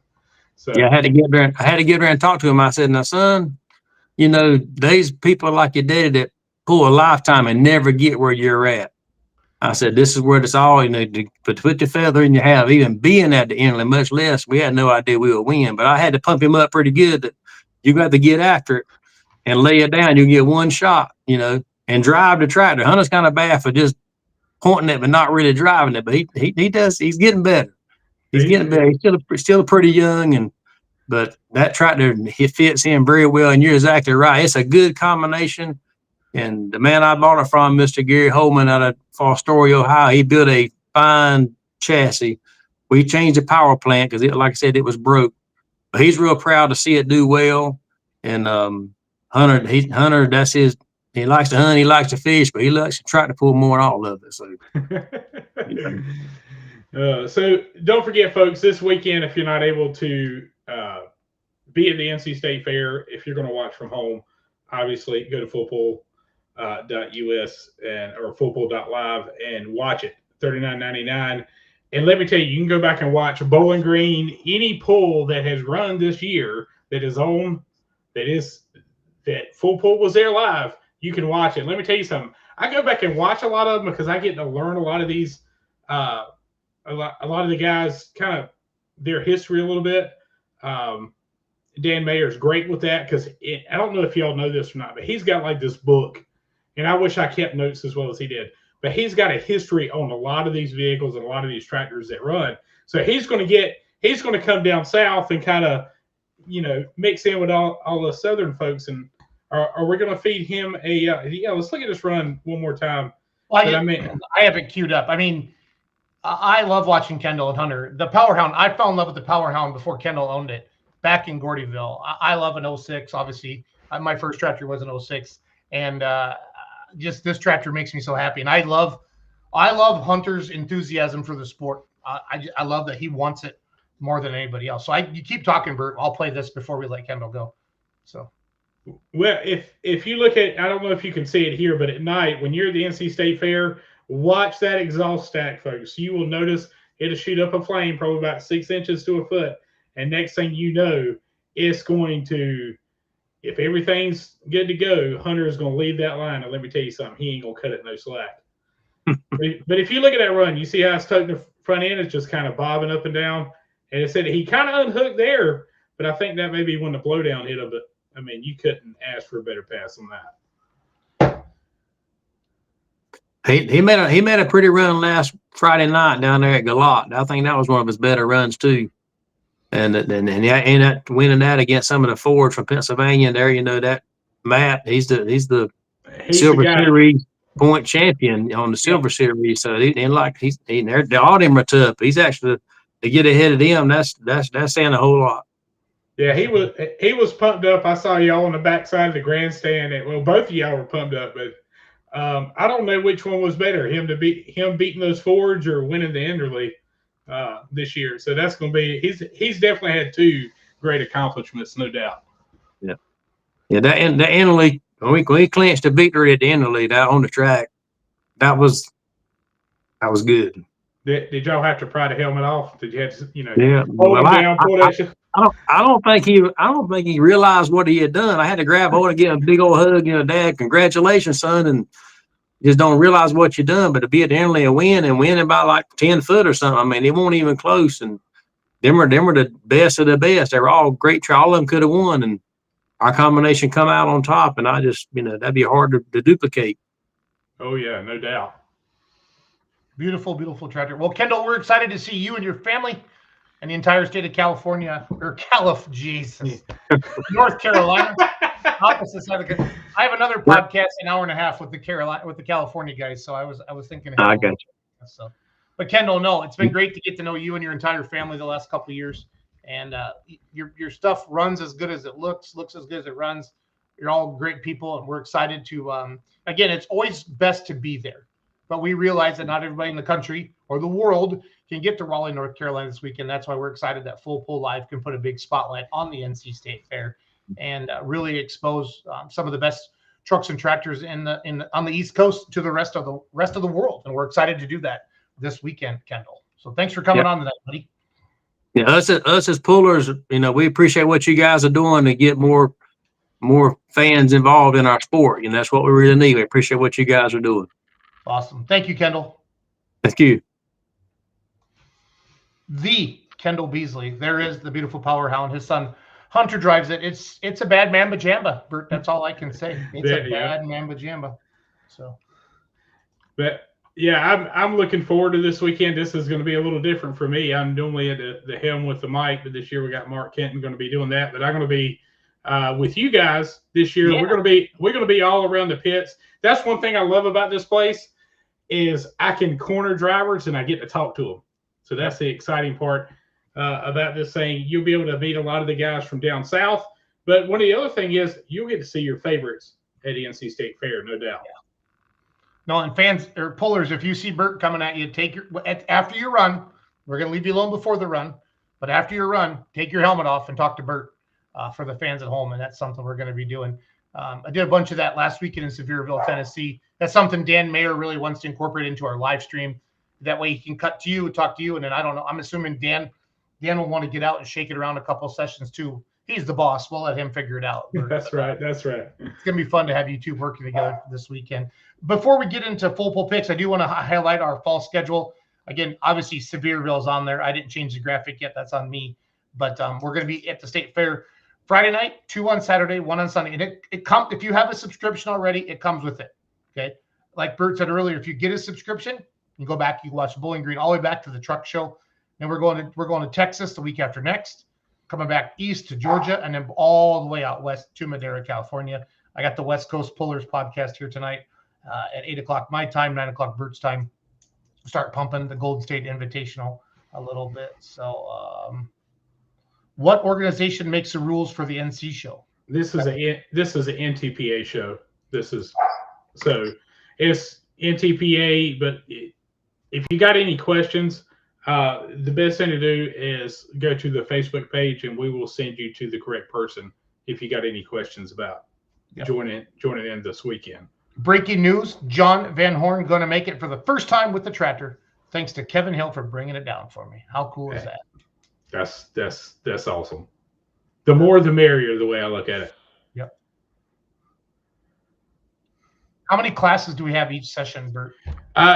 Speaker 4: So
Speaker 5: yeah, I had to get there and talk to him. I said, now, son, you know, there's people like your daddy that pull a lifetime and never get where you're at. I said, this is where it's all, you know, to put your feather in your hat, even being at the Inley, much less, we had no idea we would win. But I had to pump him up pretty good that you got to get after it and lay it down. You get one shot, you know, and drive the tractor. Hunter's kind of bad for just pointing it, but not really driving it. But he does. He's getting better. He's getting better. He's still pretty young, but that tractor, he fits in very well. And you're exactly right. It's a good combination. And the man I bought it from, Mr. Gary Holman out of Fostoria, Ohio, he built a fine chassis. We changed the power plant because, like I said, it was broke. But he's real proud to see it do well. And Hunter, that's his. He likes to hunt, he likes to fish, but he likes to try to pull more than all of it. So,
Speaker 4: so don't forget, folks, this weekend, if you're not able to be at the NC State Fair, if you're going to watch from home, obviously go to fullpull.us or fullpull.live and watch it. $39.99. And let me tell you can go back and watch Bowling Green, any pull that has run this year that is on, that Full Pull was there live. You can watch it. Let me tell you something. I go back and watch a lot of them because I get to learn a lot of these, a lot of the guys, kind of their history a little bit. Dan Mayer's great with that because I don't know if y'all know this or not, but he's got like this book, and I wish I kept notes as well as he did. But he's got a history on a lot of these vehicles and a lot of these tractors that run. So he's going to come down south and kind of, you know, mix in with all the Southern folks. And are we going to feed him let's look at this run one more time.
Speaker 2: Well, I have it queued up. I mean, I love watching Kendall and Hunter. The Power Hound, I fell in love with the Power Hound before Kendall owned it back in Gordyville. I love an 06, obviously. My first tractor was an 06. And, just this tractor makes me so happy, and I love Hunter's enthusiasm for the sport. I love that he wants it more than anybody else. So you keep talking, Bert. I'll play this before we let Kendall go. So,
Speaker 4: well, if you look at, I don't know if you can see it here, but at night when you're at the NC State Fair, watch that exhaust stack, folks. You will notice it'll shoot up a flame probably about 6 inches to a foot, and next thing you know, it's going to. If everything's good to go, Hunter is going to leave that line. And let me tell you something, he ain't going to cut it no slack. But if you look at that run, you see how it's tucked the front end is just kind of bobbing up and down. And it said he kind of unhooked there, but I think that may be when the blowdown hit him. But, I mean, you couldn't ask for a better pass than that.
Speaker 5: he made a pretty run last Friday night down there at Galat. I think that was one of his better runs, too. And that winning that against some of the Fords from Pennsylvania there, you know, that Matt, he's the Silver Series point champion on the Silver Series. So all of them are tough. He's actually to get ahead of them. That's saying a whole lot.
Speaker 4: Yeah, he was pumped up. I saw y'all on the backside of the grandstand. Well, both of y'all were pumped up, but I don't know which one was better, him beating those Fords or winning the Enderley this year. So that's going to be he's definitely had two great accomplishments, no doubt.
Speaker 5: Yeah, the Enderley, when we clinched the victory at the Enderley out on the track, that was good.
Speaker 4: Did y'all have to pry the helmet off? Did you have to,
Speaker 5: hold him down, pull that shit? I don't think he realized what he had done. I had to grab hold and give him a big old hug. Dad, congratulations, son, and just don't realize what you done. But to be at the Enderley and winning by like 10 foot or something, I mean, it wasn't even close. And them were the best of the best. They were all great. All of them could have won, and our combination come out on top. And I just, that'd be hard to duplicate.
Speaker 4: Oh yeah, no doubt.
Speaker 2: Beautiful, beautiful tractor. Well, Kendall, we're excited to see you and your family and the entire state of California, or North Carolina. Opposite side of the. I have another podcast, an hour and a half with the California guys. So I was thinking.
Speaker 5: I got you.
Speaker 2: So, but Kendall, no, it's been great to get to know you and your entire family the last couple of years. And your stuff runs as good as it looks as good as it runs. You're all great people, and we're excited to. Again, it's always best to be there, but we realize that not everybody in the country or the world can get to Raleigh, North Carolina this weekend. That's why we're excited that Full Pull Live can put a big spotlight on the NC State Fair and really expose some of the best trucks and tractors on the East Coast to the rest of the world. And we're excited to do that this weekend, Kendall. So thanks for coming on tonight, buddy.
Speaker 5: Yeah, us as pullers, we appreciate what you guys are doing to get more fans involved in our sport. That's what we really need. We appreciate what you guys are doing.
Speaker 2: Awesome. Thank you, Kendall.
Speaker 5: Thank you.
Speaker 2: The Kendall Beasley. There is the beautiful power hound. His son Hunter drives it. It's a bad mamba jamba, Bert. That's all I can say. It's a bad mamba jamba. So,
Speaker 4: but yeah, I'm looking forward to this weekend. This is going to be a little different for me. I'm normally at the helm with the mic, but this year we got Mark Kenton going to be doing that. But I'm going to be with you guys this year. Yeah. We're going to be all around the pits. That's one thing I love about this place is I can corner drivers and I get to talk to them. So that's the exciting part about this thing. You'll be able to meet a lot of the guys from down south. But one of the other thing is you'll get to see your favorites at the NC State Fair, no doubt. Yeah.
Speaker 2: No, and fans or pullers, if you see Bert coming at you, after your run, we're going to leave you alone before the run, but after your run, take your helmet off and talk to Bert for the fans at home, and that's something we're going to be doing. I did a bunch of that last weekend in Sevierville, Tennessee. That's something Dan Mayer really wants to incorporate into our live stream. That way he can cut to you, talk to you, and then I don't know. I'm assuming Dan will want to get out and shake it around a couple sessions too. He's the boss. We'll let him figure it out.
Speaker 4: That's right. That's right.
Speaker 2: It's going to be fun to have you two working together this weekend. Before we get into full pull picks, I do want to highlight our fall schedule. Again, obviously Sevierville is on there. I didn't change the graphic yet. That's on me. But we're going to be at the State Fair Friday night, 2 on Saturday, 1 on Sunday. And it comes if you have a subscription already, it comes with it. Okay. Like Bert said earlier, if you get a subscription, you go back, you watch Bowling Green all the way back to the truck show. Then we're going to Texas the week after next, coming back east to Georgia, and then all the way out west to Madera, California. I got the West Coast Pullers podcast here tonight at 8 o'clock my time, 9 o'clock Bert's time. Start pumping the Golden State Invitational a little bit. So what organization makes the rules for the NC show?
Speaker 4: This is a NTPA show. It's NTPA, but if you got any questions, the best thing to do is go to the Facebook page and we will send you to the correct person if you got any questions about joining in this weekend. Breaking news, John Van Horn going to make it for the first time with the tractor, thanks to Kevin Hill for bringing it down for me. How cool is that? That's awesome. The more the merrier, the way I look at it. Yep. How many classes do we have each session, Bert?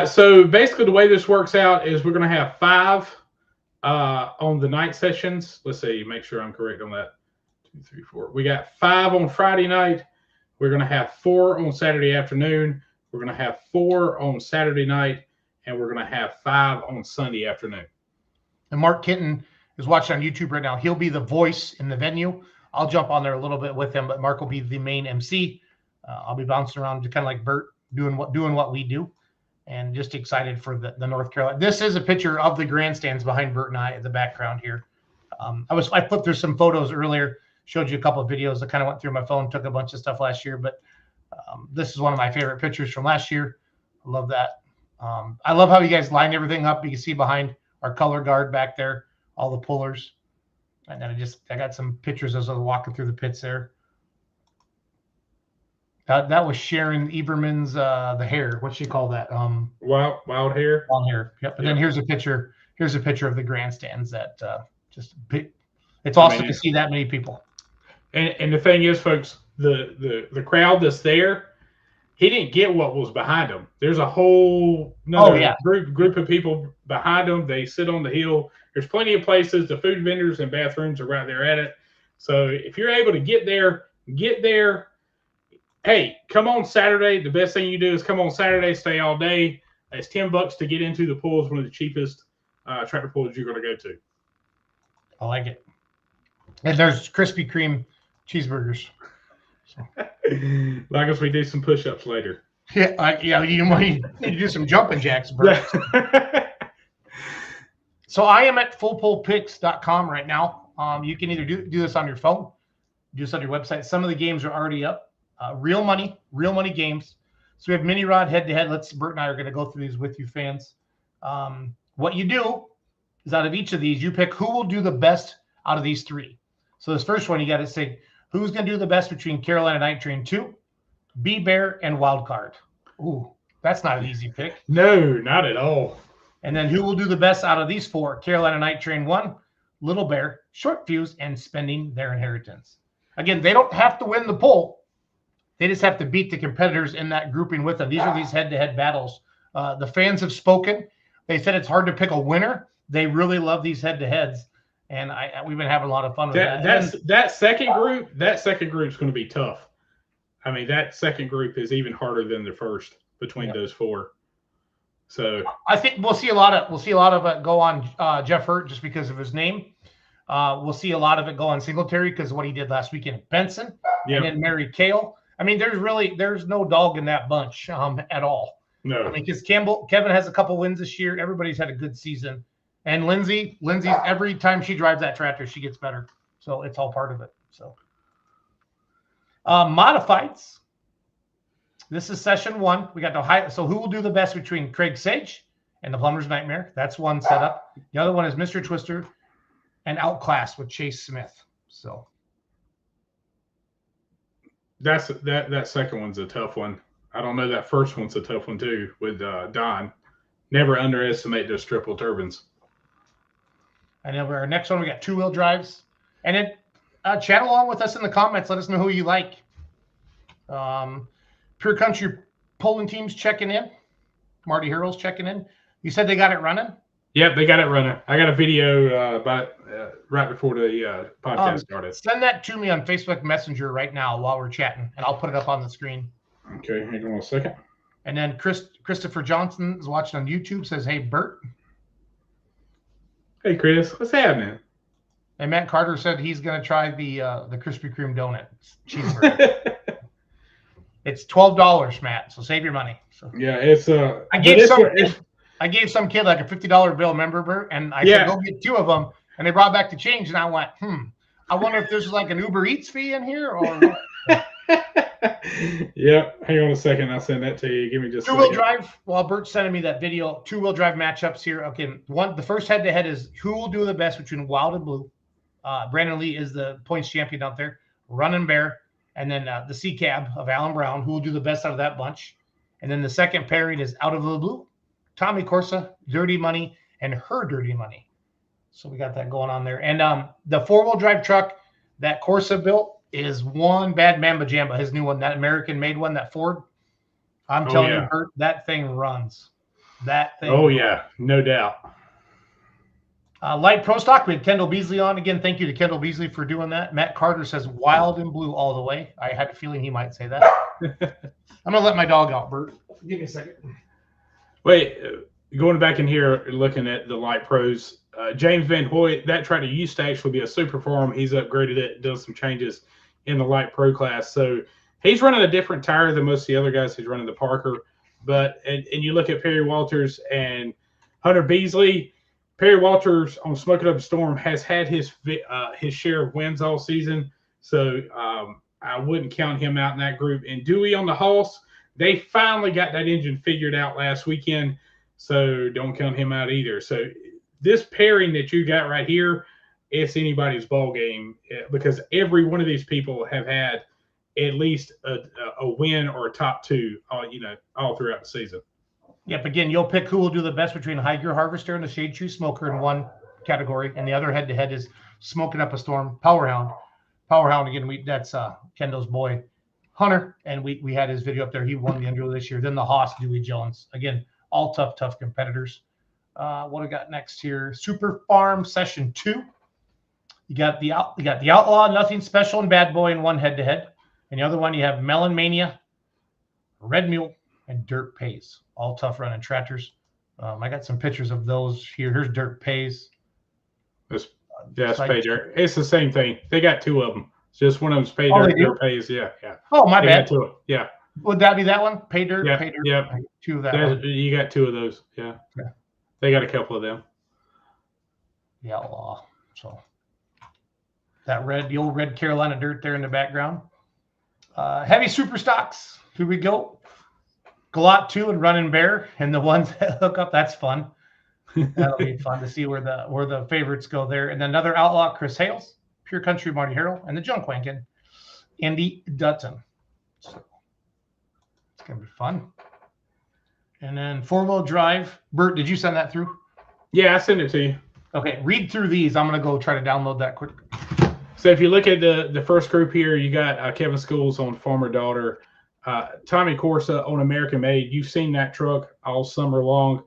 Speaker 4: So basically the way this works out is we're going to have 5 on the night sessions. Let's see, make sure I'm correct on that. 2, 3, 4. We got 5 on Friday night. We're going to have 4 on Saturday afternoon. We're going to have 4 on Saturday night, and we're going to have 5 on Sunday afternoon. And Mark Kenton is watching on YouTube right now. He'll be the voice in the venue. I'll jump on there a little bit with him, but Mark will be the main MC. I'll be bouncing around kind of like Bert, doing what we do, and just excited for the North Carolina. This is a picture of the grandstands behind Bert and I in the background here. I flipped through some photos earlier, showed you a couple of videos. I kind of went through my phone, took a bunch of stuff last year, but this is one of my favorite pictures from last year. I love that. I love how you guys line everything up. You can see behind our color guard back there, all the pullers. And then I got some pictures as I was walking through the pits there. That was Sharon Eberman's the hair. What's she call that? Wild hair. Wild hair. Yep. And then here's a picture. Here's a picture of the grandstands that just big. It's awesome to see that many people. And the thing is, folks, the crowd that's there, he didn't get what was behind him. There's a whole group of people behind him. They sit on the hill. There's plenty of places. The food vendors and bathrooms are right there at it. So if you're able to get there, get there. Hey, come on Saturday. The best thing you do is come on Saturday, stay all day. It's $10 to get into the pool. It's one of the cheapest tractor pools you're going to go to. I like it. And there's Krispy Kreme cheeseburgers.
Speaker 2: So.
Speaker 4: Long as we do some push-ups later.
Speaker 2: Yeah, you need to do some jumping jacks, Bert. So I am at fullpullpicks.com right now. You can either do this on your phone, do this on your website. Some of the games are already up. Real money games. So we have mini rod head-to-head. Bert and I are going to go through these with you fans. What you do is out of each of these, you pick who will do the best out of these three. So this first one, you got to say who's going to do the best between Carolina Night Train 2, B-Bear, and Wild Card. Ooh, that's not an easy pick.
Speaker 4: No, not at all.
Speaker 2: And then who will do the best out of these four? Carolina Night Train 1, Little Bear, Short Fuse, and Spending Their Inheritance. Again, they don't have to win the poll. They just have to beat the competitors in that grouping with them. These are these head-to-head battles. The fans have spoken. They said it's hard to pick a winner. They really love these head-to-heads, and we've been having a lot of fun with that.
Speaker 4: That second group. That second group's going to be tough. I mean, that second group is even harder than the first between those four. So
Speaker 2: I think we'll see a lot of it go on Jeff Hurt just because of his name. We'll see a lot of it go on Singletary because of what he did last weekend at Benson, and then Mary Kale. I mean, there's no dog in that bunch at all.
Speaker 4: No,
Speaker 2: I mean, because Kevin has a couple wins this year. Everybody's had a good season, and Lindsay, every time she drives that tractor, she gets better. So it's all part of it. So modifieds. This is session 1. We got the so who will do the best between Craig Sage and the Plumber's Nightmare? That's one setup. The other one is Mr. Twister and Outclass with Chase Smith. So
Speaker 4: that second one's a tough one. I don't know. That first one's a tough one too with Don. Never underestimate those triple turbines.
Speaker 2: And then our next one, we got 2-wheel drives. And then chat along with us in the comments. Let us know who you like. Pure Country Pulling Team's checking in. Marty Harrell's checking in. You said they got it running?
Speaker 4: Yep, they got it running. I got a video right before the podcast started.
Speaker 2: Send that to me on Facebook Messenger right now while we're chatting, and I'll put it up on the screen.
Speaker 4: Okay, hang on a second.
Speaker 2: And then Christopher Johnson is watching on YouTube, says, hey, Bert.
Speaker 4: Hey, Chris, what's happening?
Speaker 2: And Matt Carter said he's going to try the Krispy Kreme donut cheeseburger. It's $12, Matt, so save your money. So
Speaker 4: yeah, it's
Speaker 2: I gave some kid like a $50 bill, remember, Bert? And I said, go get 2 of them. And they brought back the change, and I went, I wonder if there's like an Uber Eats fee in here or what?
Speaker 4: Yep. Hang on a second. I'll send that to you. Give me just
Speaker 2: 2-wheel drive. While Bert's sending me that video, 2-wheel drive matchups here. Okay, the first head-to-head is who will do the best between Wild and Blue. Brandon Lee is the points champion out there. Running Bear. And then the C-Cab of Alan Brown, who will do the best out of that bunch. And then the second pairing is Out of the Blue, Tommy Corsa, Dirty Money, and Her Dirty Money. So we got that going on there. And the 4-wheel drive truck that Corsa built is one bad Mamba Jamba, his new one, that American-made one, that Ford. I'm telling you, Bert, that thing runs. That thing.
Speaker 4: Oh, yeah, no doubt.
Speaker 2: Light Pro Stock, we had Kendall Beasley on. Again, thank you to Kendall Beasley for doing that. Matt Carter says Wild and Blue all the way. I had a feeling he might say that. I'm going to let my dog out, Bert. Give me a second.
Speaker 4: Wait, going back in here, looking at the Light Pros, James Van Hoyt, that tractor used to actually be a super farm. He's upgraded it, done some changes in the Light Pro class. So he's running a different tire than most of the other guys. He's running the Parker. But and you look at Perry Walters and Hunter Beasley. Perry Walters on Smoking Up a Storm has had his share of wins all season. So I wouldn't count him out in that group. And Dewey on the Hoss, they finally got that engine figured out last weekend. So don't count him out either. So this pairing that you got right here, it's anybody's ball game because every one of these people have had at least a win or a top 2, all throughout the season.
Speaker 2: Yep. Again, you'll pick who will do the best between High Gear Harvester and the Shade Tree Smoker in one category, and the other head-to-head is Smoking Up a Storm Powerhound. Powerhound again. That's Kendall's boy, Hunter, and we had his video up there. He won the Enduro this year. Then the Haas, Dewey Jones. Again, all tough competitors. What I got next here? Super Farm Session 2. You got the Outlaw, Nothing Special, and Bad Boy in one head-to-head, and the other one you have Melon Mania, Red Mule, and Dirt Pays. All tough running tractors. I got some pictures of those here. Here's Dirt Pays.
Speaker 4: It's the same thing. They got 2 of them. It's just one of them's pay
Speaker 2: Oh,
Speaker 4: dirt,
Speaker 2: they do?
Speaker 4: dirt pays. Yeah, yeah.
Speaker 2: Oh, my
Speaker 4: They
Speaker 2: bad.
Speaker 4: got two. Yeah,
Speaker 2: Would that be that one? Pay dirt,
Speaker 4: yeah,
Speaker 2: pay dirt.
Speaker 4: yeah.
Speaker 2: Two of that one.
Speaker 4: You got two of those. Yeah.
Speaker 2: Yeah.
Speaker 4: They got a couple of them.
Speaker 2: The Outlaw. So the old red Carolina dirt there in the background. Heavy super stocks. Here we go. Galot 2 and Running Bear, and the ones that hook up. That's fun. That'll be fun to see where the favorites go there. And then another Outlaw, Chris Hales, Pure Country, Marty Harrell, and the Junk Wankin, Andy Dutton. So it's gonna be fun. And then 4-wheel drive. Bert, did you send that through?
Speaker 4: Yeah, I sent it to you.
Speaker 2: Okay, read through these. I'm gonna go try to download that quick.
Speaker 4: So if you look at the first group here, you got Kevin Schools on Farmer Daughter, Tommy Corsa on American Made. You've seen that truck all summer long.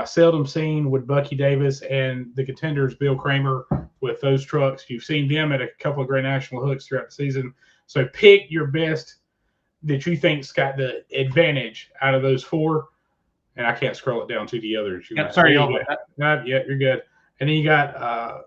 Speaker 4: Seldom seen with Bucky Davis and the Contenders, Bill Kramer, with those trucks. You've seen them at a couple of Great National hooks throughout the season. So pick your best that you think's got the advantage out of those four. And I can't scroll it down to the others.
Speaker 2: Sorry,
Speaker 4: yeah, you're good. And then you got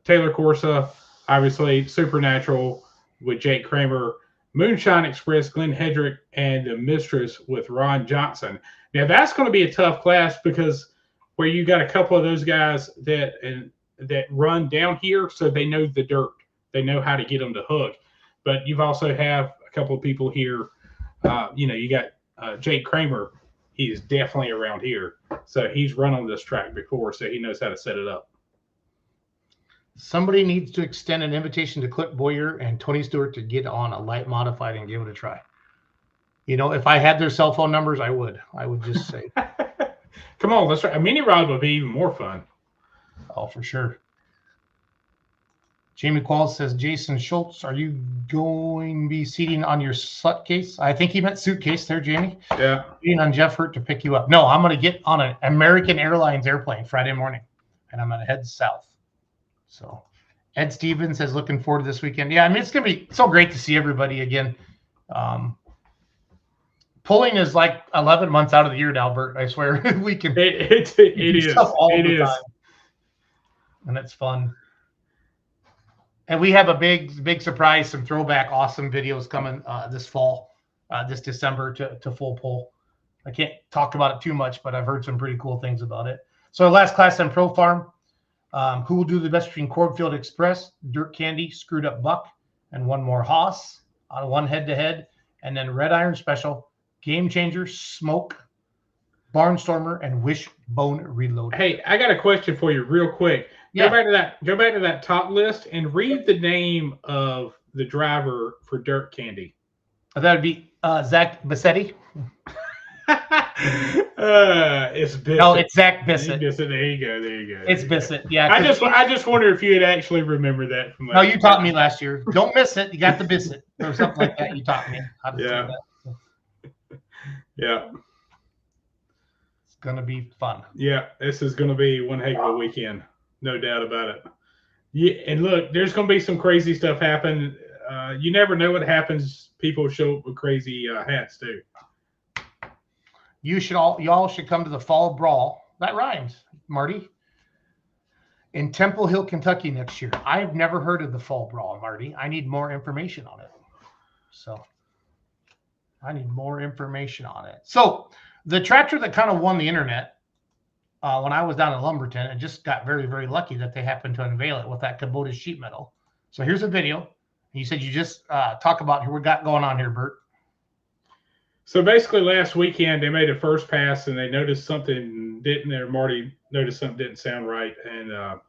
Speaker 4: Taylor Corsa, obviously Supernatural with Jake Kramer, Moonshine Express, Glenn Hedrick, and the Mistress with Ron Johnson. Now that's going to be a tough class because where you got a couple of those guys that run down here, so they know the dirt, they know how to get them to hook. But you've also have a couple of people here. You got Jake Kramer. He's definitely around here, so he's run on this track before, so he knows how to set it up.
Speaker 2: Somebody needs to extend an invitation to Clip Boyer and Tony Stewart to get on a light modified and give it a try. If I had their cell phone numbers, I would just say.
Speaker 4: Come on, let's try. A mini rod would be even more fun.
Speaker 2: Oh, for sure. Jamie Qualls says, Jason Schultz, are you going to be seating on your slut case? I think he meant suitcase there, Jamie.
Speaker 4: Yeah.
Speaker 2: Being on Jeff Hurt to pick you up. No, I'm going to get on an American Airlines airplane Friday morning, and I'm going to head south. So Ed Stevens says, looking forward to this weekend. Yeah, I mean, it's going to be so great to see everybody again. Pulling is like 11 months out of the year now, Bert. I swear. We can
Speaker 4: it is
Speaker 2: all
Speaker 4: it
Speaker 2: the
Speaker 4: is
Speaker 2: time. And it's fun. And we have a big surprise, some throwback awesome videos coming this fall, this December to full pull. I can't talk about it too much, but I've heard some pretty cool things about it. So our last class on Pro Farm, who will do the best between Cornfield Express, Dirt Candy, Screwed Up Buck, and one more Haas on one head-to-head, and then Red Iron Special, Game Changer, Smoke, Barnstormer, and Wishbone Reloaded.
Speaker 4: Hey, I got a question for you real quick.
Speaker 2: Yeah.
Speaker 4: Go back to that top list and read the name of the driver for Dirt Candy.
Speaker 2: That would be Zach Bissetti.
Speaker 4: It's Bissett.
Speaker 2: No, it's Zach Bissett.
Speaker 4: There you go.
Speaker 2: It's Bissett. Yeah.
Speaker 4: I just wonder if you had actually remembered that from last
Speaker 2: No, you taught me last year. Don't miss it. You got the Bissett or something like that. You taught me how to say that.
Speaker 4: Yeah.
Speaker 2: It's gonna be fun.
Speaker 4: Yeah, this is gonna be one heck of a weekend, no doubt about it. Yeah, and look, there's gonna be some crazy stuff happen. You never know what happens. People show up with crazy hats too.
Speaker 2: Y'all should come to the Fall Brawl. That rhymes, Marty. In Temple Hill, Kentucky next year. I've never heard of the Fall Brawl, Marty. I need more information on it. So the tractor that kind of won the internet when I was down in Lumberton, and just got very, very lucky that they happened to unveil it with that Kubota sheet metal. So here's a video. You said you just talk about who we got going on here, Bert.
Speaker 4: So basically last weekend they made a first pass and they noticed something didn't there. Marty noticed something didn't sound right. And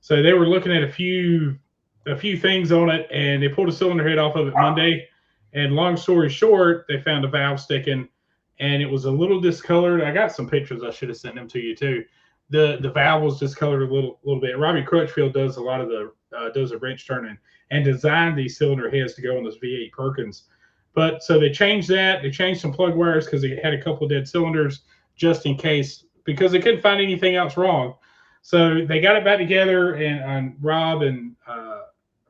Speaker 4: so they were looking at a few things on it, and they pulled a cylinder head off of it Monday. And long story short, they found a valve sticking, and it was a little discolored. I got some pictures. I should have sent them to you too. The valve was discolored a little bit. Robbie Crutchfield does a lot of does a wrench turning and designed these cylinder heads to go on this V8 Perkins. But so they changed that. They changed some plug wires because they had a couple of dead cylinders just in case, because they couldn't find anything else wrong. So they got it back together, and Robbie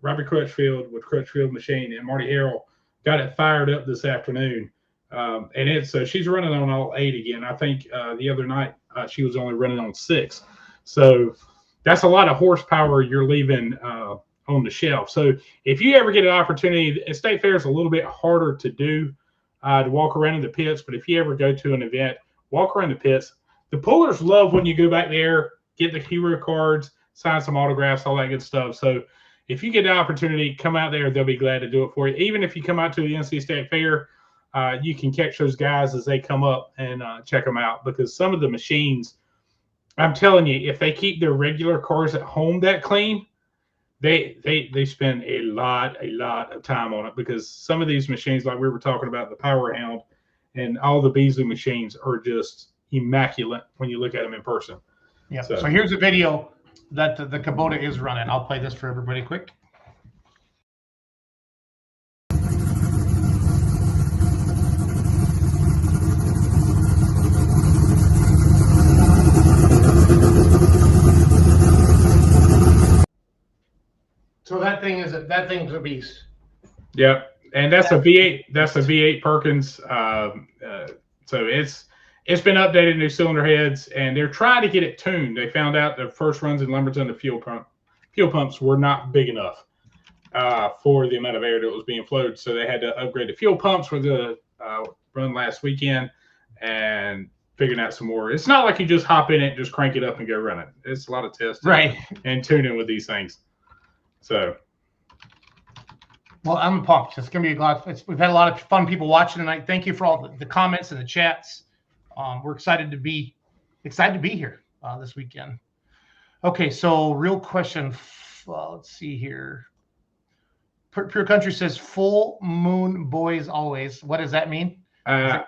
Speaker 4: Crutchfield with Crutchfield Machine and Marty Harrell got it fired up this afternoon. So she's running on all 8 again. I think the other night she was only running on 6. So that's a lot of horsepower you're leaving on on the shelf. So if you ever get an opportunity, State Fair is a little bit harder to do, to walk around in the pits. But if you ever go to an event, walk around the pits. The pullers love when you go back there, get the hero cards, sign some autographs, all that good stuff. So if you get the opportunity, come out there. They'll be glad to do it for you. Even if you come out to the NC State Fair, you can catch those guys as they come up and check them out, because some of the machines, I'm telling you, if they keep their regular cars at home that clean, they spend a lot of time on it, because some of these machines, like we were talking about, the Power Hound and all the Beasley machines, are just immaculate when you look at them in person.
Speaker 2: Yeah. So here's a video that the Kubota is running. I'll play this for everybody quick. So that thing's a beast.
Speaker 4: Yep, and that's a V8. That's a V8 Perkins. So it's been updated, new cylinder heads, and they're trying to get it tuned. They found out the first runs in Lumberton, the fuel pumps were not big enough for the amount of air that was being flowed. So they had to upgrade the fuel pumps for the run last weekend, and figuring out some more. It's not like you just hop in it, just crank it up, and go run it. It's a lot of testing,
Speaker 2: right,
Speaker 4: and tuning with these things. So,
Speaker 2: well, I'm pumped. It's going to be a lot. We've had a lot of fun people watching tonight. Thank you for all the comments and the chats. We're excited to be here this weekend. Okay, so real question. Let's see here. Pure Country says full moon boys always. What does that mean?
Speaker 4: I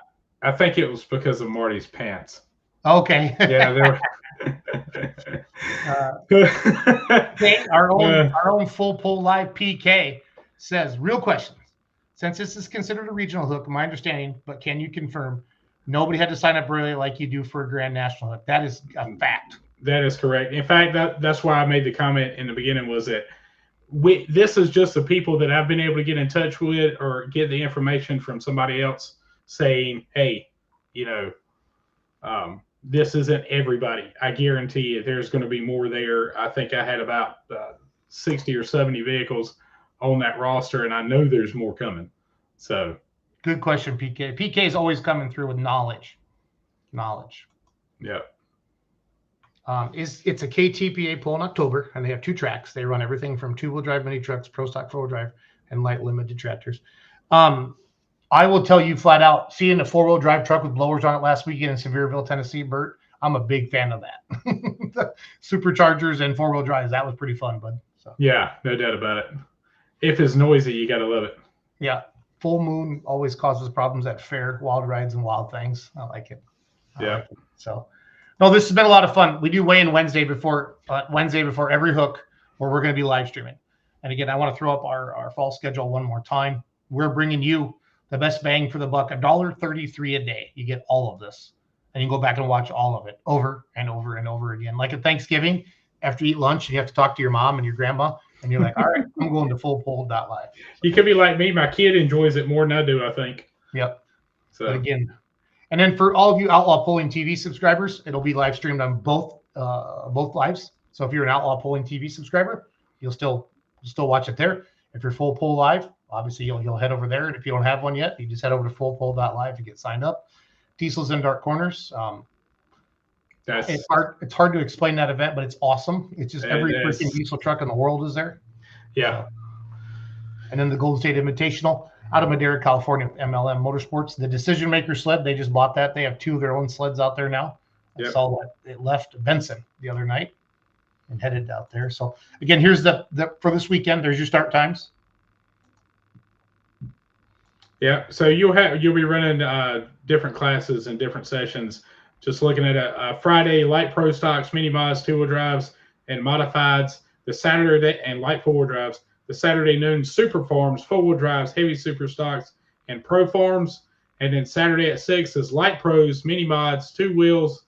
Speaker 4: think it was because of Marty's pants.
Speaker 2: Okay.
Speaker 4: Yeah, they were.
Speaker 2: Our own full pull live PK says, real question. Since this is considered a regional hook, my understanding, but can you confirm nobody had to sign up early like you do for a Grand National hook? That is a fact.
Speaker 4: That is correct. In fact, that's why I made the comment in the beginning, was that this is just the people that I've been able to get in touch with or get the information from somebody else saying, hey, this isn't everybody. I guarantee you there's going to be more there. I think I had about 60 or 70 vehicles on that roster, and I know there's more coming. So
Speaker 2: good question, PK. PK is always coming through with knowledge.
Speaker 4: Yeah.
Speaker 2: It's a KTPA pull in October, and they have 2 tracks. They run everything from 2-wheel drive mini trucks, pro stock 4-wheel drive, and light limited tractors. I will tell you flat out, seeing a 4-wheel drive truck with blowers on it last weekend in Sevierville, Tennessee, Bert, I'm a big fan of that. Superchargers and 4-wheel drives, that was pretty fun, bud. So
Speaker 4: yeah, no doubt about it. If it's noisy, you got to love it.
Speaker 2: Yeah. Full moon always causes problems at fair, wild rides and wild things. I like it. So, no, this has been a lot of fun. We do weigh-in Wednesday before every hook, where we're going to be live streaming. And again, I want to throw up our fall schedule one more time. We're bringing you the best bang for the buck, $1.33 a day. You get all of this, and you can go back and watch all of it over and over and over again. Like at Thanksgiving, after you eat lunch, you have to talk to your mom and your grandma, and you're like, all right, I'm going to fullpull.live.
Speaker 4: You could be like me. My kid enjoys it more than I do, I think.
Speaker 2: Yep.
Speaker 4: So
Speaker 2: but again, and then for all of you Outlaw Pulling TV subscribers, it'll be live streamed on both lives. So if you're an Outlaw Pulling TV subscriber, you'll still watch it there. If you're Full Pull Live, obviously you'll head over there. And if you don't have one yet, you just head over to fullpull.live to get signed up. Diesels in Dark Corners. It's hard to explain that event, but it's awesome. It's just every freaking diesel truck in the world is there.
Speaker 4: Yeah.
Speaker 2: And then the Golden State Invitational out of Madera, California, MLM Motorsports. The Decision Maker sled, they just bought that. They have 2 of their own sleds out there now. I saw that it left Benson the other night and headed out there. So again, here's the for this weekend. There's your start times.
Speaker 4: Yeah, so you'll be running different classes and different sessions. Just looking at a Friday light pro stocks, mini mods, 2-wheel drives, and modifieds. The Saturday and light 4-wheel drives. The Saturday noon super farms, 4-wheel drives, heavy super stocks, and pro farms. And then Saturday at 6 is light pros, mini mods, 2 wheels,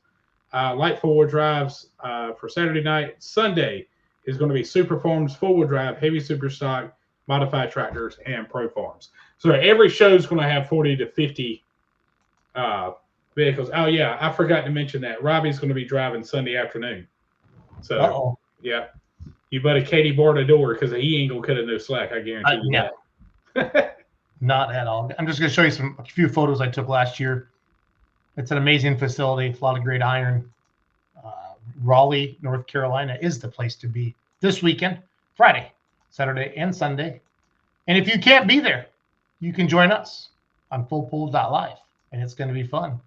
Speaker 4: light 4-wheel drives for Saturday night. Sunday is going to be super farms, 4-wheel drive, heavy super stock, modified tractors, and pro farms. So every show is going to have 40 to 50 vehicles. Oh yeah, I forgot to mention that Robbie's going to be driving Sunday afternoon. So yeah, You better Katie bar the door because he ain't gonna cut it no slack. I guarantee you
Speaker 2: Yeah.
Speaker 4: that.
Speaker 2: Not at all. I'm just going to show you a few photos I took last year. It's an amazing facility, a lot of great iron. Raleigh, North Carolina is the place to be this weekend, Friday, Saturday, and Sunday. And if you can't be there, you can join us on fullpull.live, and it's going to be fun.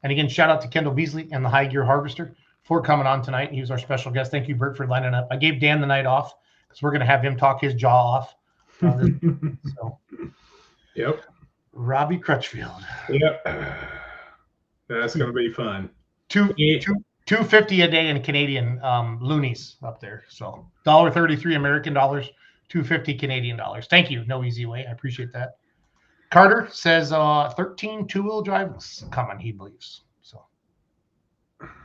Speaker 2: And again, shout out to Kendall Beasley and the High Gear Harvester for coming on tonight. He was our special guest. Thank you, Bert, for lining up. I gave Dan the night off because we're going to have him talk his jaw off. So,
Speaker 4: Yep.
Speaker 2: Robbie Crutchfield.
Speaker 4: Yep. That's gonna be fun.
Speaker 2: $2.50 a day in Canadian loonies up there. So $1.33 American dollars, $2.50 Canadian dollars. Thank you. No easy way. I appreciate that. Carter says 13 two-wheel drives coming, he believes. So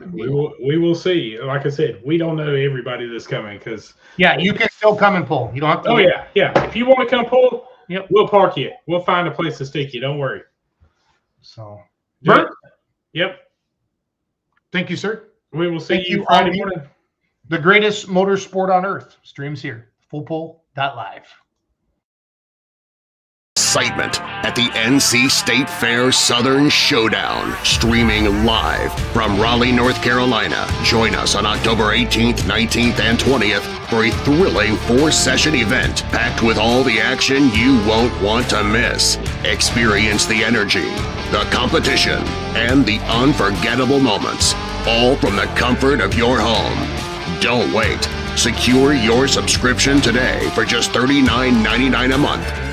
Speaker 4: We will see. Like I said, we don't know everybody that's coming because
Speaker 2: yeah, you can still come and pull. You don't have to.
Speaker 4: oh yeah. If you want to come pull,
Speaker 2: Yep.
Speaker 4: We'll park you. We'll find a place to stick you. Don't worry.
Speaker 2: So
Speaker 4: Bert? Yep.
Speaker 2: Thank you, sir.
Speaker 4: We will see
Speaker 2: Thank
Speaker 4: you
Speaker 2: you,
Speaker 4: Friday
Speaker 2: all.
Speaker 4: morning.
Speaker 2: The greatest motorsport on earth streams here. Fullpull.live.
Speaker 1: Excitement at the NC State Fair Southern Showdown, streaming live from Raleigh, North Carolina. Join us on October 18th, 19th, and 20th for a thrilling 4-session event packed with all the action you won't want to miss. Experience the energy, the competition, and the unforgettable moments, all from the comfort of your home. Don't wait. Secure your subscription today for just $39.99 a month